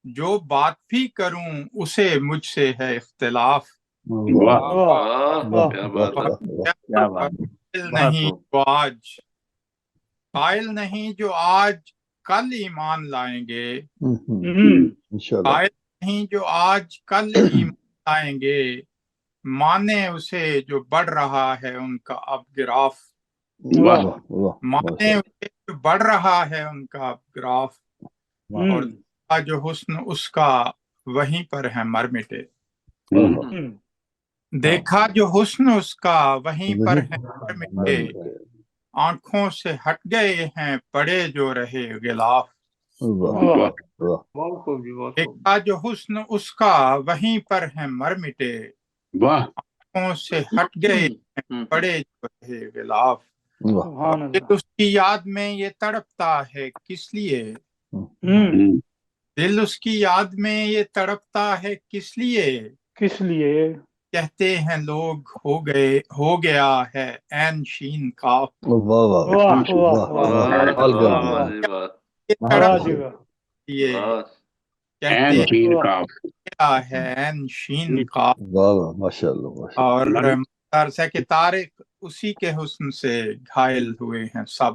جو بات بھی کروں اسے مجھ سے ہے اختلاف. قائل نہیں جو آج کل ایمان لائیں گے، قائل نہیں جو آج کل ایمان لائیں گے، مانے اسے جو بڑھ رہا ہے ان کا اب گراف. مانے اسے جو بڑھ رہا ہے ان کا اب گراف، اور جو حسن اس کا وہیں پر ہے مر مٹے. دیکھا جو حسن اس کا وہیں پر ہے مر مٹے، آنکھوں سے ہٹ گئے ہیں پڑے جو رہے غلاف. دیکھا جو حسن اس کا وہیں پر ہے مر مٹے، آنکھوں سے ہٹ گئے ہیں پڑے جو رہے غلاف. دل اس کی یاد میں یہ تڑپتا ہے کس لیے، دل اس کی یاد میں یہ تڑپتا ہے کس لیے، کہتے ہیں لوگ ہو گیا ہے عین شین کاف. اور عرض ہے کہ طارق اسی کے حسن سے گھائل ہوئے ہیں سب.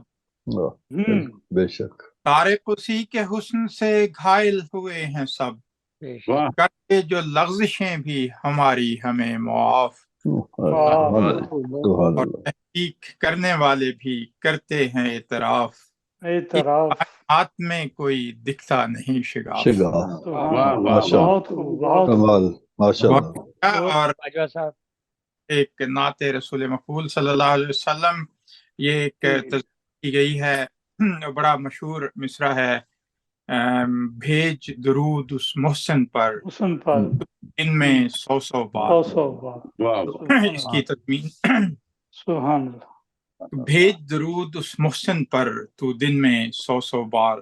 بے شک طارق اسی کے حسن سے گھائل ہوئے ہیں سب، کرتے جو لغزشیں بھی ہماری ہمیں معاف. اور تحقیق کرنے والے بھی کرتے ہیں اعتراف، کائنات میں کوئی دکھتا نہیں شگاف. اور ایک نعت رسول مقبول صلی اللہ علیہ وسلم، یہ ایک تذکرہ کی گئی ہے، بڑا مشہور مصرع ہے، بھیج درود اس محسن پر ان میں 100 بار. اس کی تدوین، سبحان اللہ. بھیج درود اس محسن پر تو دن میں 100 بار،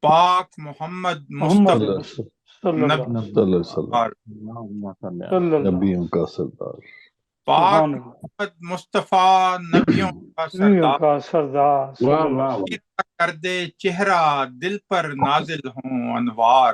پاک محمد مصطفیٰ نبیوں کا سردار، پاک محمد مصطفیٰ نبیوں کا سردار، کر دے چہرہ دل پر نازل ہوں انوار.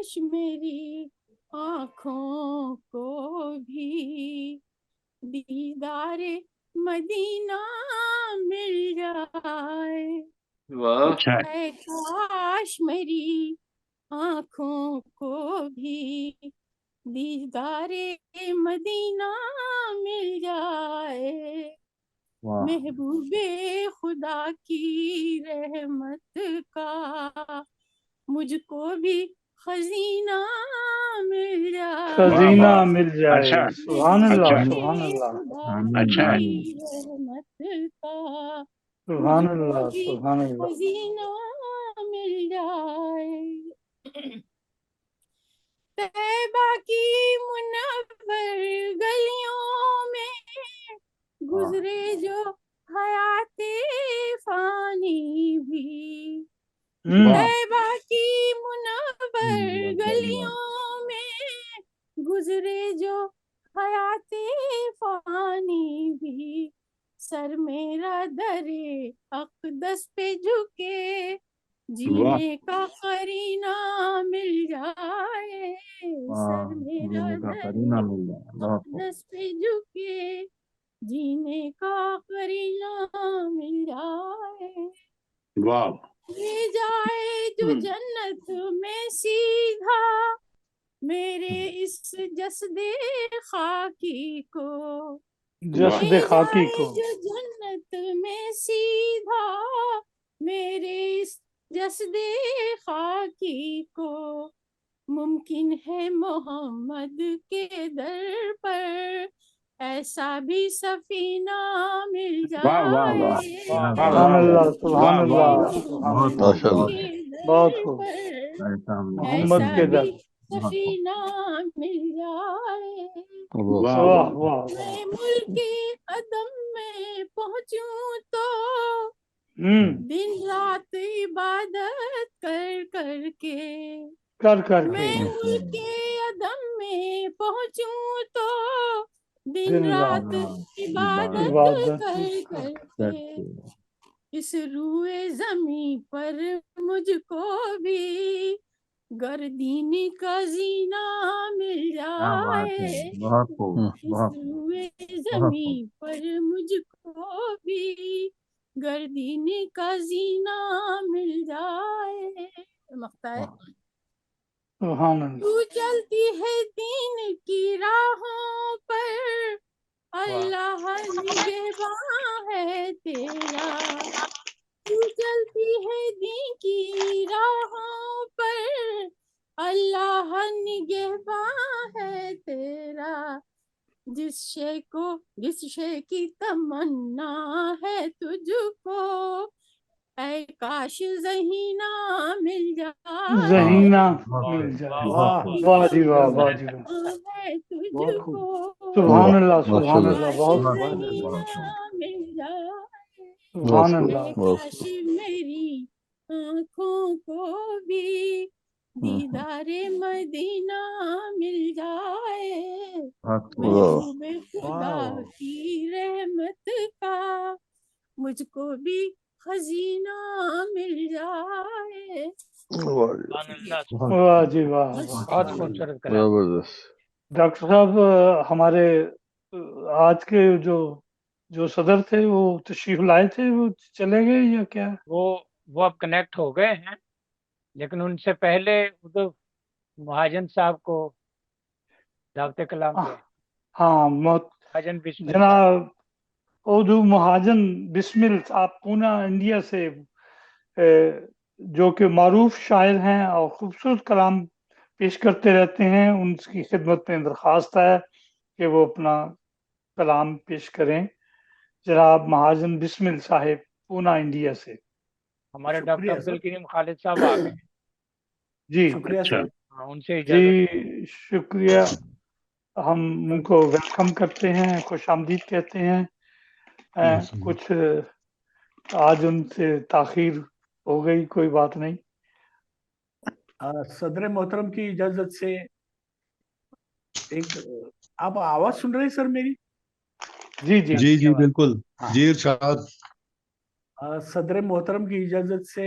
کاش میری آنکھوں کو بھی دیدار مدینہ مل جائے. واہ اے کاش میری آنکھوں کو بھی دیدار مدینہ مل جائے. محبوب خدا کی رحمت کا مجھ کو بھی خزینہ مل جائے. خزینہ مل جائے. اچھا سبحان اللہ اچھا سبحان اللہ خدا اچھا کی رحمت کا مجھ سبحان کو اللہ بھی سبحان اللہ. خزینہ مل جائے. طیبہ کی منور گلیوں میں گزرے جو حیات فانی بھی. طیبہ کی منور گلیوں میں گزرے جو حیات فانی بھی. سر میرا در اقدس پہ جھکے جینے کا قرینہ مل جائے. سر میرا در اقدس پہ جھکے جینے کا قرینہ مل جائے. واہ لے جائے جو جنت میں سیدھا میرے اس جسد خاکی کو. جسد لے خاکی جائے کو. جو جنت میں سیدھا میرے اس جسد خاکی کو. ممکن ہے محمد کے در پر ایسا بھی سفینہ مل واہ واہ واہ جائے. سبحان اللہ سبحان واہ واہ اللہ واہ سبحان محمد اللہ. ماشاء اللہ. کے بہت در خوب. پر محمد ایسا کے در. بھی سفینہ مل جائے. واہ واہ واہ واہ میں ملک عدم میں پہنچوں تو دن رات عبادت کر کر کے. کر کر کے میں ملک عدم میں پہنچوں تو دن دن رات رات عبادت عبادت کر کر کے. اس روئے زمین پر مجھ کو بھی گردین کا زینہ مل جائے. اس روئے زمین پر مجھ کو بھی گردین کا زینہ مل جائے. مختار سبحان اللہ. تو چلتی ہے دین کی راہوں پر اللہ نگہباں ہے تیرا. تو چلتی ہے دین کی راہوں پر اللہ نگہباں ہے تیرا. جس شے کی تمنا ہے تجھ کو اے کاش ذہینہ مل جائے. ذہینہ مل جائے. واہ واہ جی واہ واہ جی واہ. ہے تجھ کو سبحان اللہ ماشاء سبحان اللہ. اللہ. کاش بہت ذہینہ مل جائے. سبحان اے اللہ. کاش میری آنکھوں کو بھی دیدار مدینہ مل جائے. محبوب خدا کی رحمت کا مجھ کو بھی خزینہ مل جائے. واہ جی واہ. بہت خوبصورت کلام. زبردست. ڈاکٹر صاحب ہمارے آج کے جو صدر تھے وہ تشریف لائے تھے وہ چلے گئے یا کیا؟ وہ اب کنیکٹ ہو گئے ہیں لیکن ان سے پہلے مہاجن صاحب کو دعوت کلام پہ ہاں مہاجن بسم جناب اردو مہاجن بسمل صاحب پونا انڈیا سے جو کہ معروف شاعر ہیں اور خوبصورت کلام پیش کرتے رہتے ہیں. ان کی خدمت میں درخواست ہے کہ وہ اپنا کلام پیش کریں. جناب مہاجن بسمل صاحب پونا انڈیا سے. ہمارے ڈاکٹر عبدالکریم خالد صاحب آ گئے. جی اچھا ان سے جی اجازت. شکریہ. ہم ان کو ویلکم کرتے ہیں خوش آمدید کہتے ہیں. کچھ آج ان سے تاخیر ہو گئی کوئی بات نہیں. صدر محترم کی اجازت سے ایک آپ آواز سن رہے ہیں سر میری؟ جی جی جی جی بالکل. جی ارشاد. صدر محترم کی اجازت سے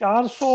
400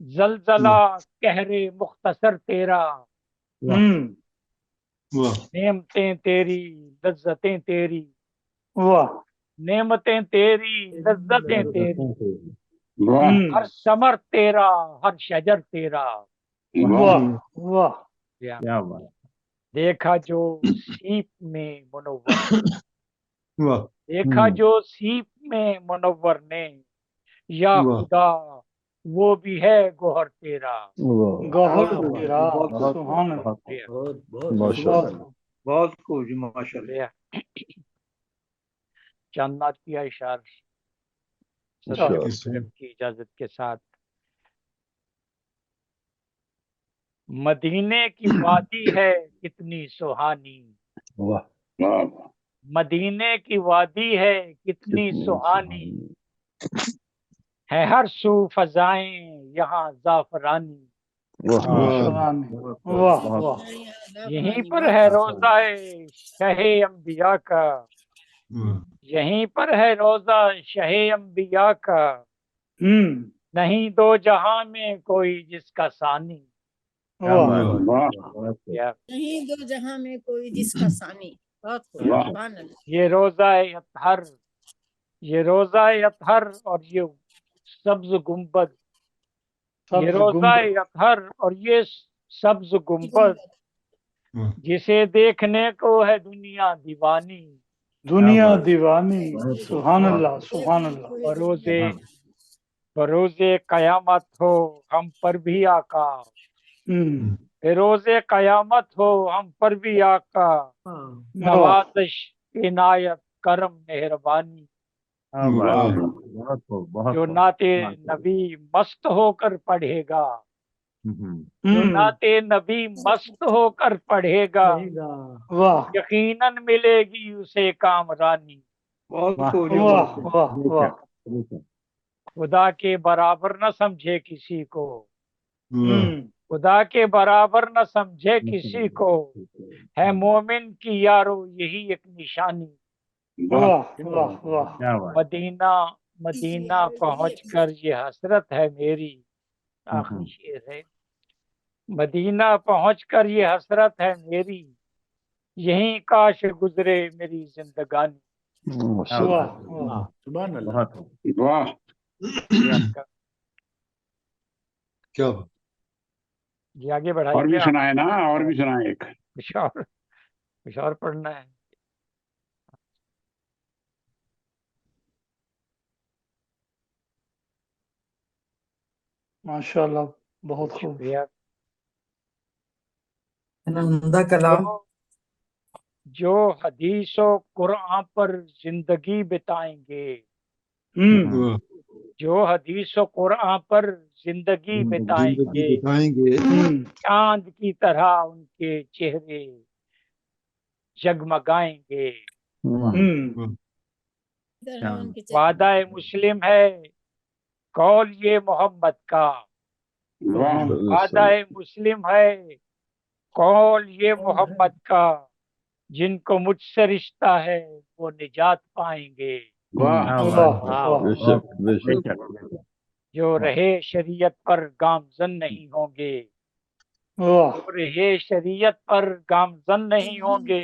زلزلہ قہر مختصر تیرا، نعمتیں تیری لذتیں تیری، نعمتیں تیری لذتیں تیری، ہر ثمر تیرا ہر شجر تیرا، دیکھا جو سیپ میں منور، دیکھا جو سیپ میں منور نے، یا خدا وہ بھی ہے گوہر تیرا، گوہر تیرا، سبحان اللہ، بہت خوب، ماشاء اللہ۔ چند نعت کیا اشار کی اجازت کے ساتھ۔ مدینے کی وادی ہے کتنی سہانی، مدینے کی وادی ہے کتنی سہانی، ہے ہر سو فضائیں یہاں زعفرانی، یہیں پر ہے روضہ شہ انبیاء کا، یہیں پر ہے روضہ شہ انبیاء کا، نہیں دو جہاں میں کوئی جس کا ثانی، نہیں دو جہاں میں کوئی جس کا ثانی۔ بہت سبحان اللہ۔ یہ روضہ اطہر، یہ روضہ اطہر اور یہ سبز گنبد، یہ روضہ اطہر اور یہ سبز گنبد، جسے دیکھنے کو ہے دنیا دیوانی، دنیا دیوانی، سبحان اللہ، سبحان اللہ۔ بروز قیامت ہو ہم پر بھی آقا، بروز قیامت ہو ہم پر بھی آقا، نوازش عنایت کرم مہربانی، جو نعت نبی مست ہو کر پڑھے گا، جو نعت نبی مست ہو کر پڑھے گا، یقیناً ملے گی اسے کامرانی، خدا کے برابر نہ سمجھے کسی کو، خدا کے برابر نہ سمجھے کسی کو، ہے مومن کی یارو یہی ایک نشانی، مدینہ مدینہ پہنچ کر یہ حسرت ہے میری، آخری شعر ہے، مدینہ پہنچ کر یہ حسرت ہے میری، یہیں کاش گزرے میری زندگانی، سبحان اللہ، کیا جی آگے بڑھائیے، اور بھی سنائے نا، اور بھی سنائے ایک، کچھ اور پڑھنا ہے۔ ماشاءاللہ، بہت خوب، شکریہ۔ عمدہ کلام۔ جو حدیث و قرآن پر زندگی بتائیں گے، جو حدیث و قرآن پر زندگی بتائیں گے، چاند کی طرح ان کے چہرے جگمگائیں گے، وعدہ مسلم ہے قول یہ محمد کا، وعدہ مسلم ہے قول یہ محمد کا، جن کو مجھ سے رشتہ ہے وہ نجات پائیں گے، جو رہے شریعت پر گامزن نہیں ہوں گے، جو رہے شریعت پر گامزن نہیں ہوں گے،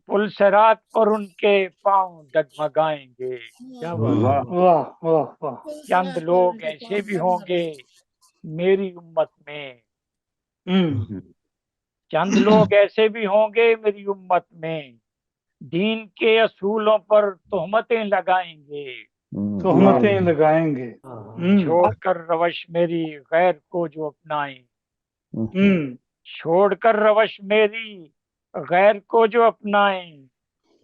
پل صراط پر ان کے پاؤں ڈگمگائیں گے، چند لوگ ایسے بھی ہوں گے میری امت میں، چند لوگ ایسے بھی ہوں گے میری امت میں، دین کے اصولوں پر تہمتیں لگائیں گے، تہمتیں لگائیں گے، چھوڑ کر روش میری غیر کو جو اپنائیں، چھوڑ کر روش میری غیر کو جو اپنائیں،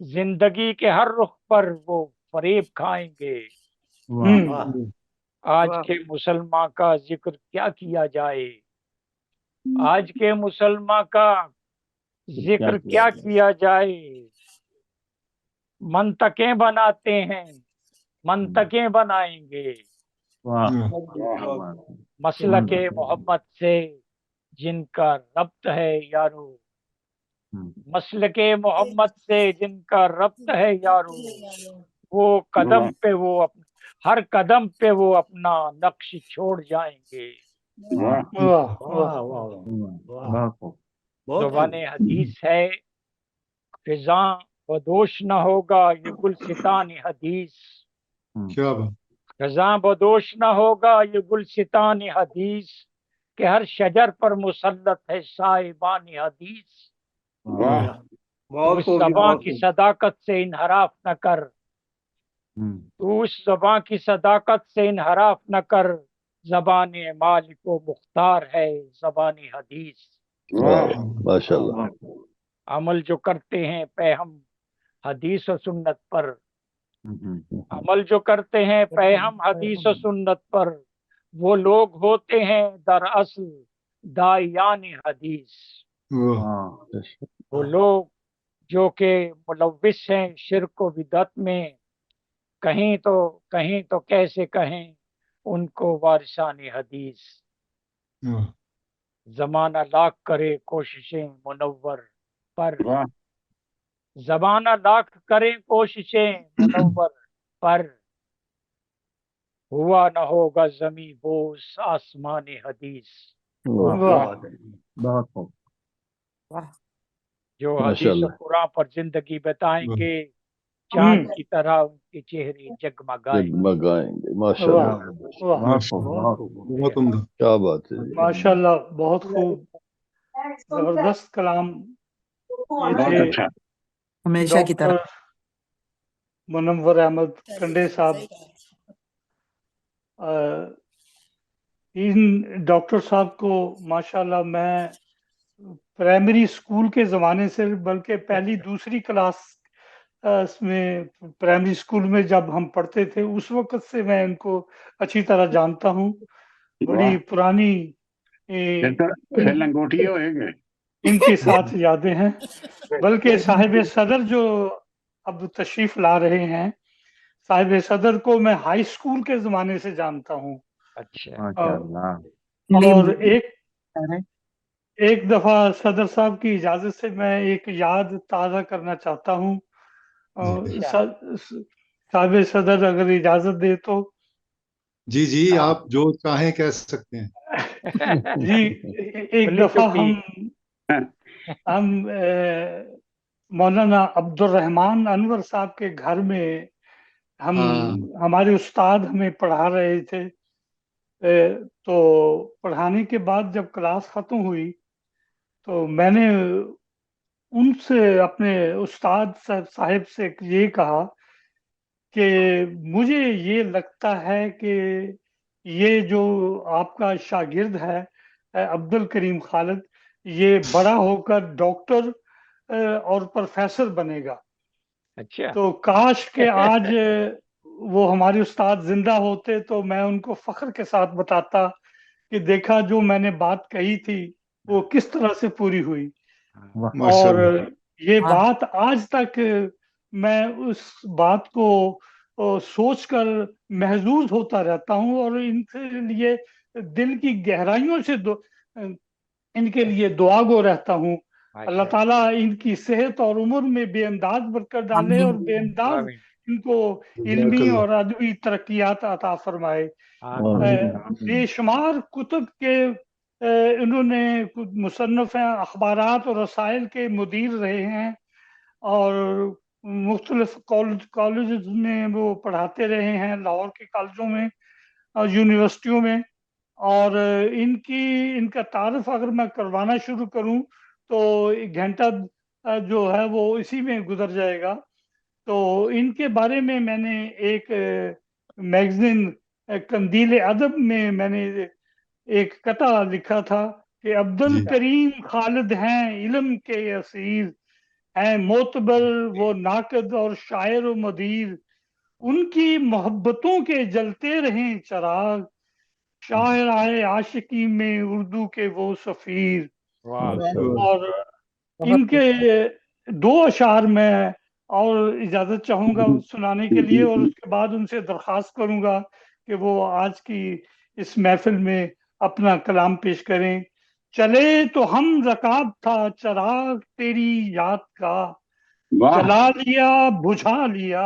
زندگی کے ہر رخ پر وہ فریب کھائیں گے، آج کے مسلمان کا ذکر کیا کیا جائے، آج کے مسلمان کا ذکر کیا کیا جائے، منطقیں بناتے ہیں منطقیں بنائیں گے، مسلک محمد سے جن کا ربط ہے یارو، مسلک محمد سے جن کا ربط ہے یارو، وہ قدم پہ وہ ہر قدم پہ وہ اپنا نقش چھوڑ جائیں گے. زبان حدیث ہے فضاں بدوش نہ ہوگا یہ گلستان حدیث. کیا بات. خزاں بدوش نہ ہوگا یہ گلستان حدیث کہ ہر شجر پر مسلط ہے صاحبان حدیث. اس زباں کی صداقت سے انحراف نہ کر, تو اس زباں کی صداقت سے انحراف نہ کر, زبان مالک و مختار ہے زبان حدیث. ماشاءاللہ. عمل جو کرتے ہیں پہ ہم حدیث و سنت پر, عمل جو کرتے ہیں پہ ہم حدیث و سنت پر, وہ لوگ ہوتے ہیں دراصل داعیان حدیث. وہ لوگ جو کہ ملوث ہیں شرک و بدعت میں, کہیں تو کیسے کہیں ان کو وارثان حدیث. زمانہ لاکھ کرے کوششیں منور پر, زمانہ لاکھ کرے کوششیں منور پر, ہوا نہ ہوگا زمیں بوس آسمان حدیث. جو حدیث و قرآن پر زندگی بتائیں گے چاند کی طرح ان کے چہرے جگمگائیں گے. ماشاءاللہ. بہت عمدہ. کیا بات ہے. ماشاءاللہ, بہت خوب, زبردست کلام. یہ تھے ہمیشہ کی طرح ڈاکٹر منور احمد کنڈے صاحب. ان ڈاکٹر صاحب کو ماشاءاللہ میں پرائمری اسکول کے زمانے سے, بلکہ پہلی دوسری کلاس میں پرائمری اسکول میں جب ہم پڑھتے تھے اس وقت سے میں ان کو اچھی طرح جانتا ہوں. بڑی پرانی ان کے ساتھ یادیں ہیں. بلکہ صاحب صدر جو اب تشریف لا رہے ہیں, صاحب صدر کو میں ہائی اسکول کے زمانے سے جانتا ہوں. اچھا. اور ایک دفعہ صدر صاحب کی اجازت سے میں ایک یاد تازہ کرنا چاہتا ہوں. صاحب صدر اگر اجازت دے تو. جی آپ جو چاہیں کہہ سکتے ہیں. جی, ایک دفعہ ہم مولانا عبد الرحمن انور صاحب کے گھر میں ہمارے استاد ہمیں پڑھا رہے تھے. تو پڑھانے کے بعد جب کلاس ختم ہوئی تو میں نے ان سے, اپنے استاد صاحب سے یہ کہا کہ مجھے یہ لگتا ہے کہ یہ جو آپ کا شاگرد ہے عبد الکریم خالد, یہ بڑا ہو کر ڈاکٹر اور پروفیسر بنے گا. اچھا. تو کاش کہ آج وہ ہمارے استاد زندہ ہوتے تو میں ان کو فخر کے ساتھ بتاتا کہ دیکھا جو میں نے بات کہی تھی وہ کس طرح سے پوری ہوئی. اور یہ بات آج تک میں اس بات کو سوچ کر محظوظ ہوتا رہتا ہوں, اور ان کے لیے دل کی گہرائیوں سے ان کے لیے دعا گو رہتا ہوں. اللہ تعالیٰ ان کی صحت اور عمر میں بے انداز برکت ڈالے اور بے انداز ان کو علمی اور ادبی ترقیات عطا فرمائے. بے شمار کتب کے انہوں نے مصنف ہیں, اخبارات اور رسائل کے مدیر رہے ہیں, اور مختلف کالجز میں وہ پڑھاتے رہے ہیں, لاہور کے کالجوں میں اور یونیورسٹیوں میں. اور ان کا تعارف اگر میں کروانا شروع کروں تو ایک گھنٹہ جو ہے وہ اسی میں گزر جائے گا. تو ان کے بارے میں نے ایک میگزین قندیل ادب میں نے ایک قطعہ لکھا تھا کہ عبد الکریم خالد ہیں علم کے اسیر, ہیں معتبر وہ ناقد اور شاعر و مدیر, ان کی محبتوں کے جلتے رہیں چراغ, شاعر آئے عاشقی میں اردو کے وہ سفیر. اور ان کے 2 اشعار میں اور اجازت چاہوں گا سنانے کے لیے, اور اس کے بعد ان سے درخواست کروں گا کہ وہ آج کی اس محفل میں اپنا کلام پیش کریں. چلے تو ہم رکاب تھا چراغ تیری یاد کا, جلا لیا بجھا لیا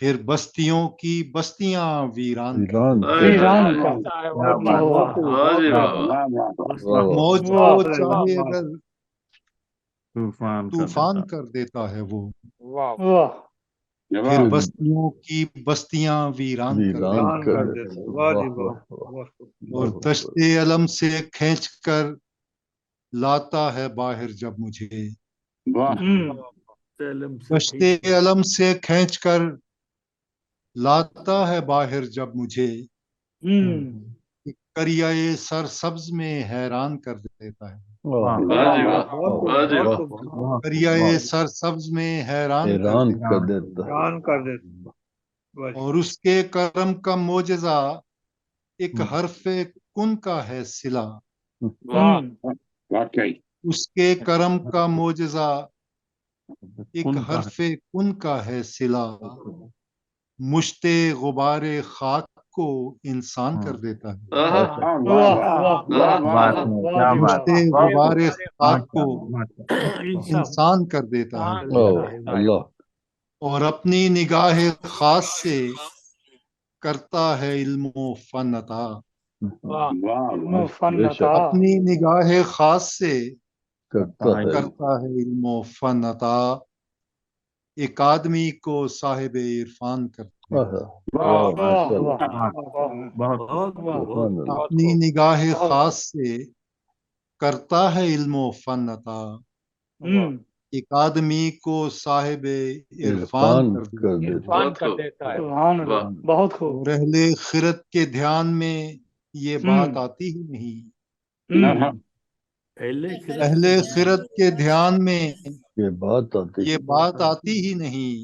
پھر بستیوں کی بستیاں ویران ویران کرتا ہے موج کو چاہے اگر طوفان کر دیتا ہے وہ، پھر بستیوں کی بستیاں ویران کر دیتا ہے، اور دشت علم سے کھینچ کر لاتا ہے باہر جب مجھے، دشت علم سے کھینچ کر لاتا ہے باہر جب مجھے، کریائے سر سبز میں حیران کر دیتا ہے، کریائے سر سبز میں حیران کر دیتا ہے، اور اس کے کرم کا معجزہ ایک حرف کن کا ہے صلہ، اس کے کرم کا معجزہ ایک حرف کن کا ہے صلہ، مشت غبار خاک کو انسان کر دیتا ہے، مشت غبار خاک کو انسان کر دیتا ہے، اور اپنی نگاہ خاص سے کرتا ہے علم و فن عطا، اپنی نگاہ خاص سے کرتا ہے علم و فن عطا، ایک آدمی کو صاحب عرفان کرتا ہے، اپنی نگاہ خاص سے کرتا ہے علم و فن عطا، ایک آدمی کو صاحب عرفان کر دیتا ہے، بہت خوب، اور اہل خرد کے دھیان میں یہ بات آتی ہی نہیں، اہل خرد کے دھیان میں یہ بات آتی ہی نہیں،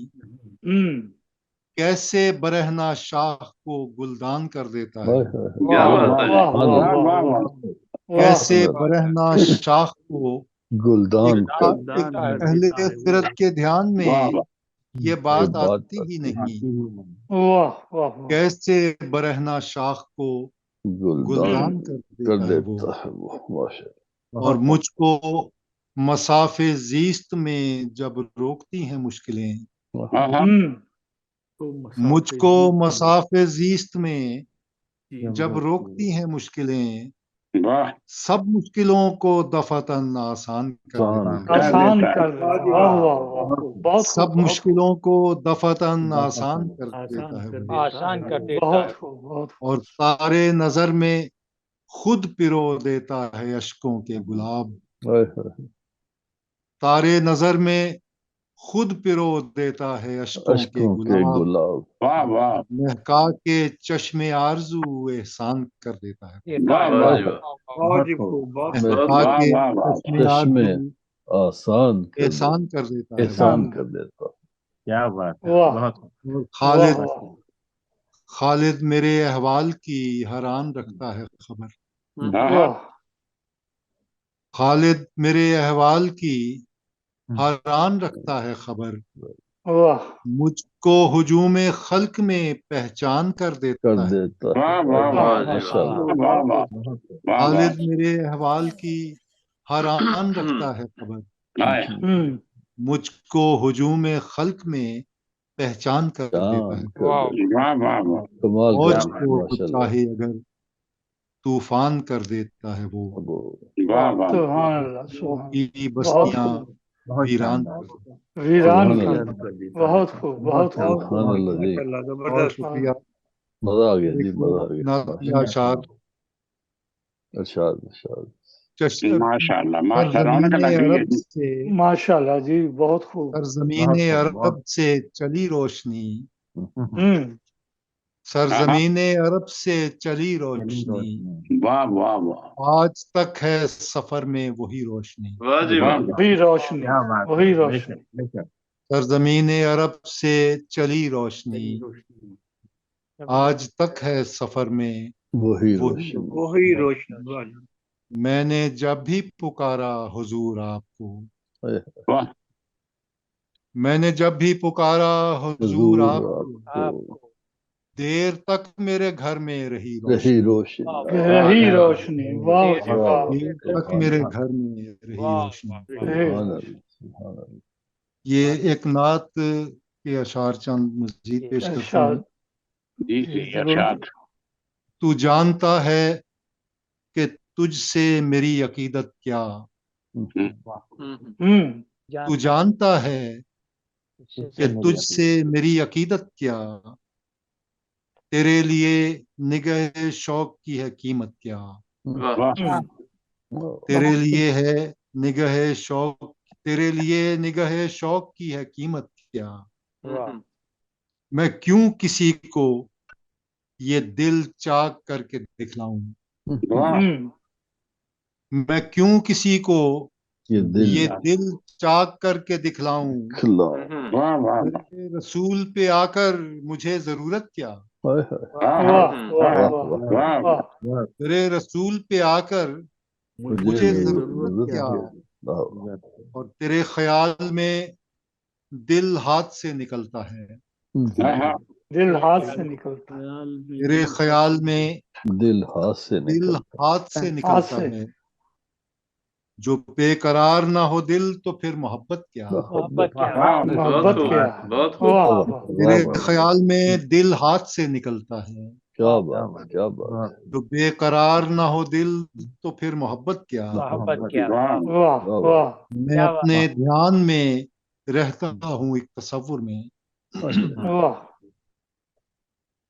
کیسے برہنہ شاخ کو گلدان کر دیتا ہے، کیسے برہنہ شاخ کو گلدان، اہل خرد کے دھیان میں یہ بات آتی ہی نہیں، کیسے برہنہ شاخ کو گلدان کر دیتا ہے وہ، اور مجھ کو مساف زیست میں جب روکتی ہیں مشکلیں، مجھ کو مساف زیست میں جب روکتی ہیں مشکلیں، سب مشکلوں کو دفعتاً آسان کر دیتا ہے، سب مشکلوں کو دفعتاً آسان کر دیتا ہے، اور تارے نظر میں خود پرو دیتا ہے اشکوں کے گلاب، تارے نظر میں خود پرو دیتا ہے اشکوں کے گلاب، مہکا کے چشم آرزو احسان کر دیتا ہے، مہکا کے چشم آرزو احسان کر دیتا ہے، کیا بات ہے، خالد میرے احوال کی حیران رکھتا ہے خبر، خالد میرے احوال کی حیران رکھتا ہے خبر، مجھ کو ہجوم خلق میں پہچان کر دیتا ہے، خالد میرے احوال کی حیران رکھتا ہے خبر، مجھ کو ہجوم خلق میں پہچان کر دیتا ہے، موج کو چاہے اگر طوفان کر دیتا ہے وہ، کی بستیاں ویران بہت خوب، بہت خوب، بہت شکریہ، مزہ آ گیا جی، مزہ آ گیا، ماشاء اللہ جی، بہت خوب، سرزمین عرب سے چلی روشنی، سرزمین عرب سے چلی روشنی، آج تک ہے سفر میں وہی روشنی، وہی روشنی، وہی روشنی، سرزمین عرب سے چلی روشنی، آج تک ہے سفر میں وہی روشنی، میں نے جب بھی پکارا حضور آپ کو، میں نے جب بھی پکارا حضور آپ کو، دیر تک میرے گھر میں رہی روشنی، دیر تک میرے گھر میں رہی روشنی۔ یہ ایک نعت کے اشعار چند مزید پیش کرتا ارشاد ہوں۔ جی ارشاد۔ تو جانتا ہے کہ تجھ سے میری عقیدت کیا، تو جانتا ہے کہ تجھ سے میری عقیدت کیا، تیرے لیے نگہ شوق کی ہے قیمت کیا، تیرے لیے ہے نگہ شوق، تیرے لیے نگہ شوق کی ہے قیمت کیا، میں کیوں کسی کو یہ دل چاک کر کے دکھلاؤں، میں کیوں کسی کو یہ دل چاک کر کے دکھلاؤں، میرے رسول پہ آ کر مجھے ضرورت کیا، میرے رسول پہ آ کر مجھے ضرورت کیا، اور تیرے خیال میں دل ہاتھ سے نکلتا ہے، دل ہاتھ سے نکلتا تیرے خیال میں دل ہاتھ سے ہاتھ سے نکلتا ہے، جو بے قرار نہ ہو دل تو پھر محبت کیا، محبت کیا، تیرے خیال میں دل ہاتھ سے نکلتا ہے، کیا بات، کیا بات، جو بے قرار نہ ہو دل تو پھر محبت کیا، میں اپنے دھیان میں رہتا ہوں ایک تصور میں،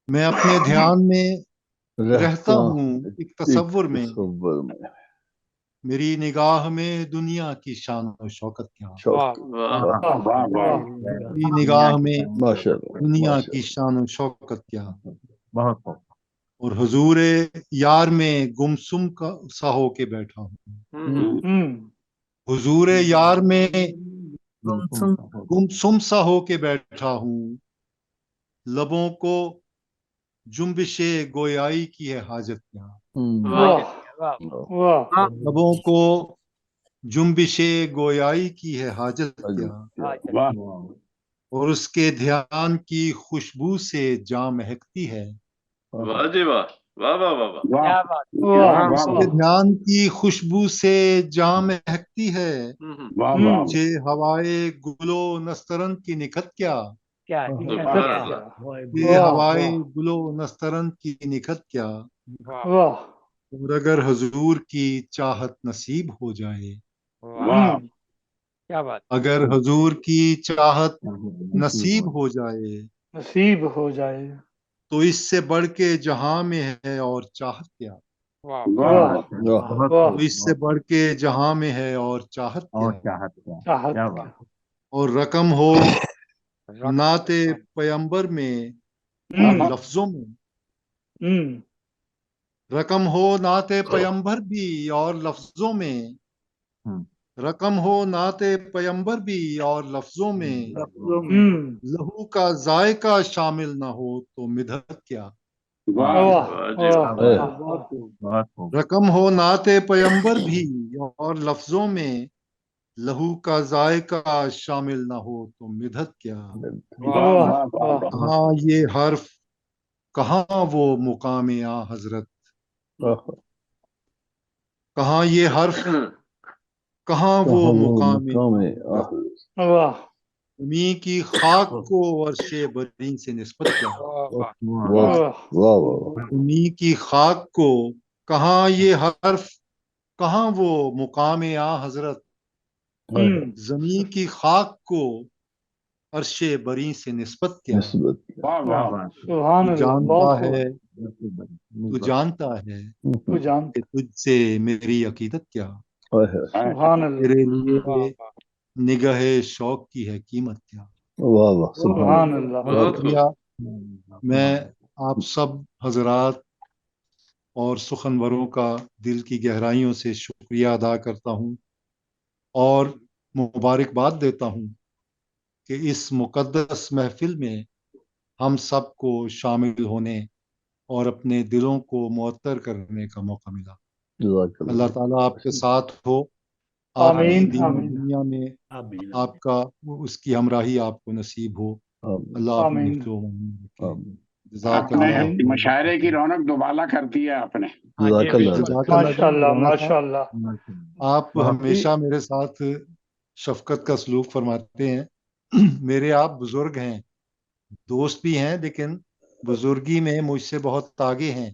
میں اپنے دھیان میں رہتا ہوں ایک تصور میں، میری نگاہ میں دنیا کی شان و شوکت کیا، میری نگاہ میں دنیا کی شان و شوکت کیا، اور حضور یار میں گمسم سا ہو کے بیٹھا ہوں، حضور یار میں گمسم سا ہو کے بیٹھا ہوں، لبوں کو جنبش گویائی کی ہے حاجت کیا، لبوں کو جنبش گویائی کی ہے حاجت کیا، اور اس کے دھیان کی خوشبو سے جاں مہکتی ہے، واہ جی واہ، واہ واہ واہ واہ، اس کے دھیان کی خوشبو سے جاں مہکتی ہے، مجھے ہوائے گلو نسترن کی نکھت کیا، یہ ہوائے گلو نسترن کی نکھت کیا، اور اگر حضور کی چاہت نصیب ہو جائے، اگر حضور کی چاہت نصیب ہو جائے، نصیب ہو جائے، تو اس سے بڑھ کے جہاں میں ہے اور چاہت کیا، تو اس سے بڑھ کے جہاں میں ہے اور چاہت کیا، اور رقم ہو نعت پیمبر میں اور لفظوں میں، رقم ہو نعت پیمبر بھی اور لفظوں میں، رقم ہو نعت پیمبر بھی اور لفظوں میں، لہو کا ذائقہ شامل نہ ہو تو مدحت کیا، رقم ہو نعت پیمبر بھی اور لفظوں میں، لہو کا ذائقہ شامل نہ ہو تو مدحت کیا، کہاں یہ حرف، کہاں وہ مقام آ حضرت، کہاں یہ حرف، کہاں وہ مقام زمین کی خاک کو عرش بری سے نسبت کیا، زمین کی خاک کو، کہاں یہ حرف، کہاں وہ مقام آ حضرت، زمین کی خاک کو عرش بری سے نسبت کیا، تو جانتا ہے، تو جانتا ہے کہ تجھ سے میری عقیدت کیا، تیرے لیے نگہ شوق کی ہے قیمت کیا، سبحان اللہ، میں آپ سب حضرات اور سخنوروں کا دل کی گہرائیوں سے شکریہ ادا کرتا ہوں اور مبارکباد دیتا ہوں کہ اس مقدس محفل میں ہم سب کو شامل ہونے اور اپنے دلوں کو معطر کرنے کا موقع ملا۔ اللہ تعالیٰ آپ کے ساتھ ہو، آپ بھی دنیا میں آپ کا اس کی ہمراہی آپ کو نصیب ہو، اللہ آپ نے جزاک اللہ، مشاعرے کی رونق دوبالا کر دی ہے آپ نے، ماشاء اللہ، ماشاء اللہ، آپ ہمیشہ میرے ساتھ شفقت کا سلوک فرماتے ہیں، میرے آپ بزرگ ہیں، دوست بھی ہیں، لیکن بزرگی میں مجھ سے بہت آگے ہیں.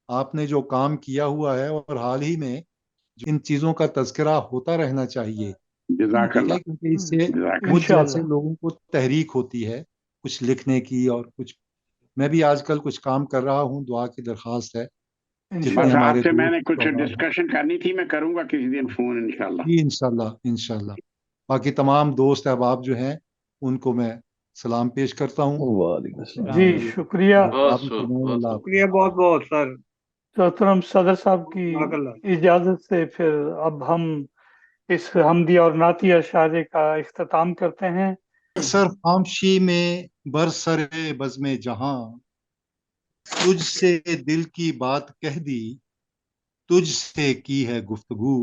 آپ نے جو کام کیا ہوا ہے اور حال ہی میں ان چیزوں کا تذکرہ ہوتا رہنا چاہیے، جزاک ٹھیک ہے، اللہ. کیونکہ اس سے جزاک مجھ جیسے انشاءاللہ. لوگوں کو تحریک ہوتی ہے کچھ لکھنے کی، اور کچھ میں بھی آج کل کچھ کام کر رہا ہوں. دعا کی درخواست ہے. جتنے بس آپ ہمارے سے میں نے دوست کچھ اور ڈسکشن کرنی تھی، میں کروں گا کسی دن فون انشاءاللہ. جی انشاءاللہ انشاءاللہ. باقی تمام دوست احباب جو ہیں ان کو میں سلام پیش کرتا ہوں. وعلیکم السلام. جی شکریہ بہت آپ شکریہ، فرمائیں. بہت اللہ شکریہ بہت بہت سر. محترم صدر صاحب کی جزاک اللہ. اجازت سے پھر اب ہم اس حمدی اور نعتی اشعارے کا اختتام کرتے ہیں. سر خامشی میں برسر بزم جہاں، تجھ سے دل کی بات کہہ دی، تجھ سے کی ہے گفتگو.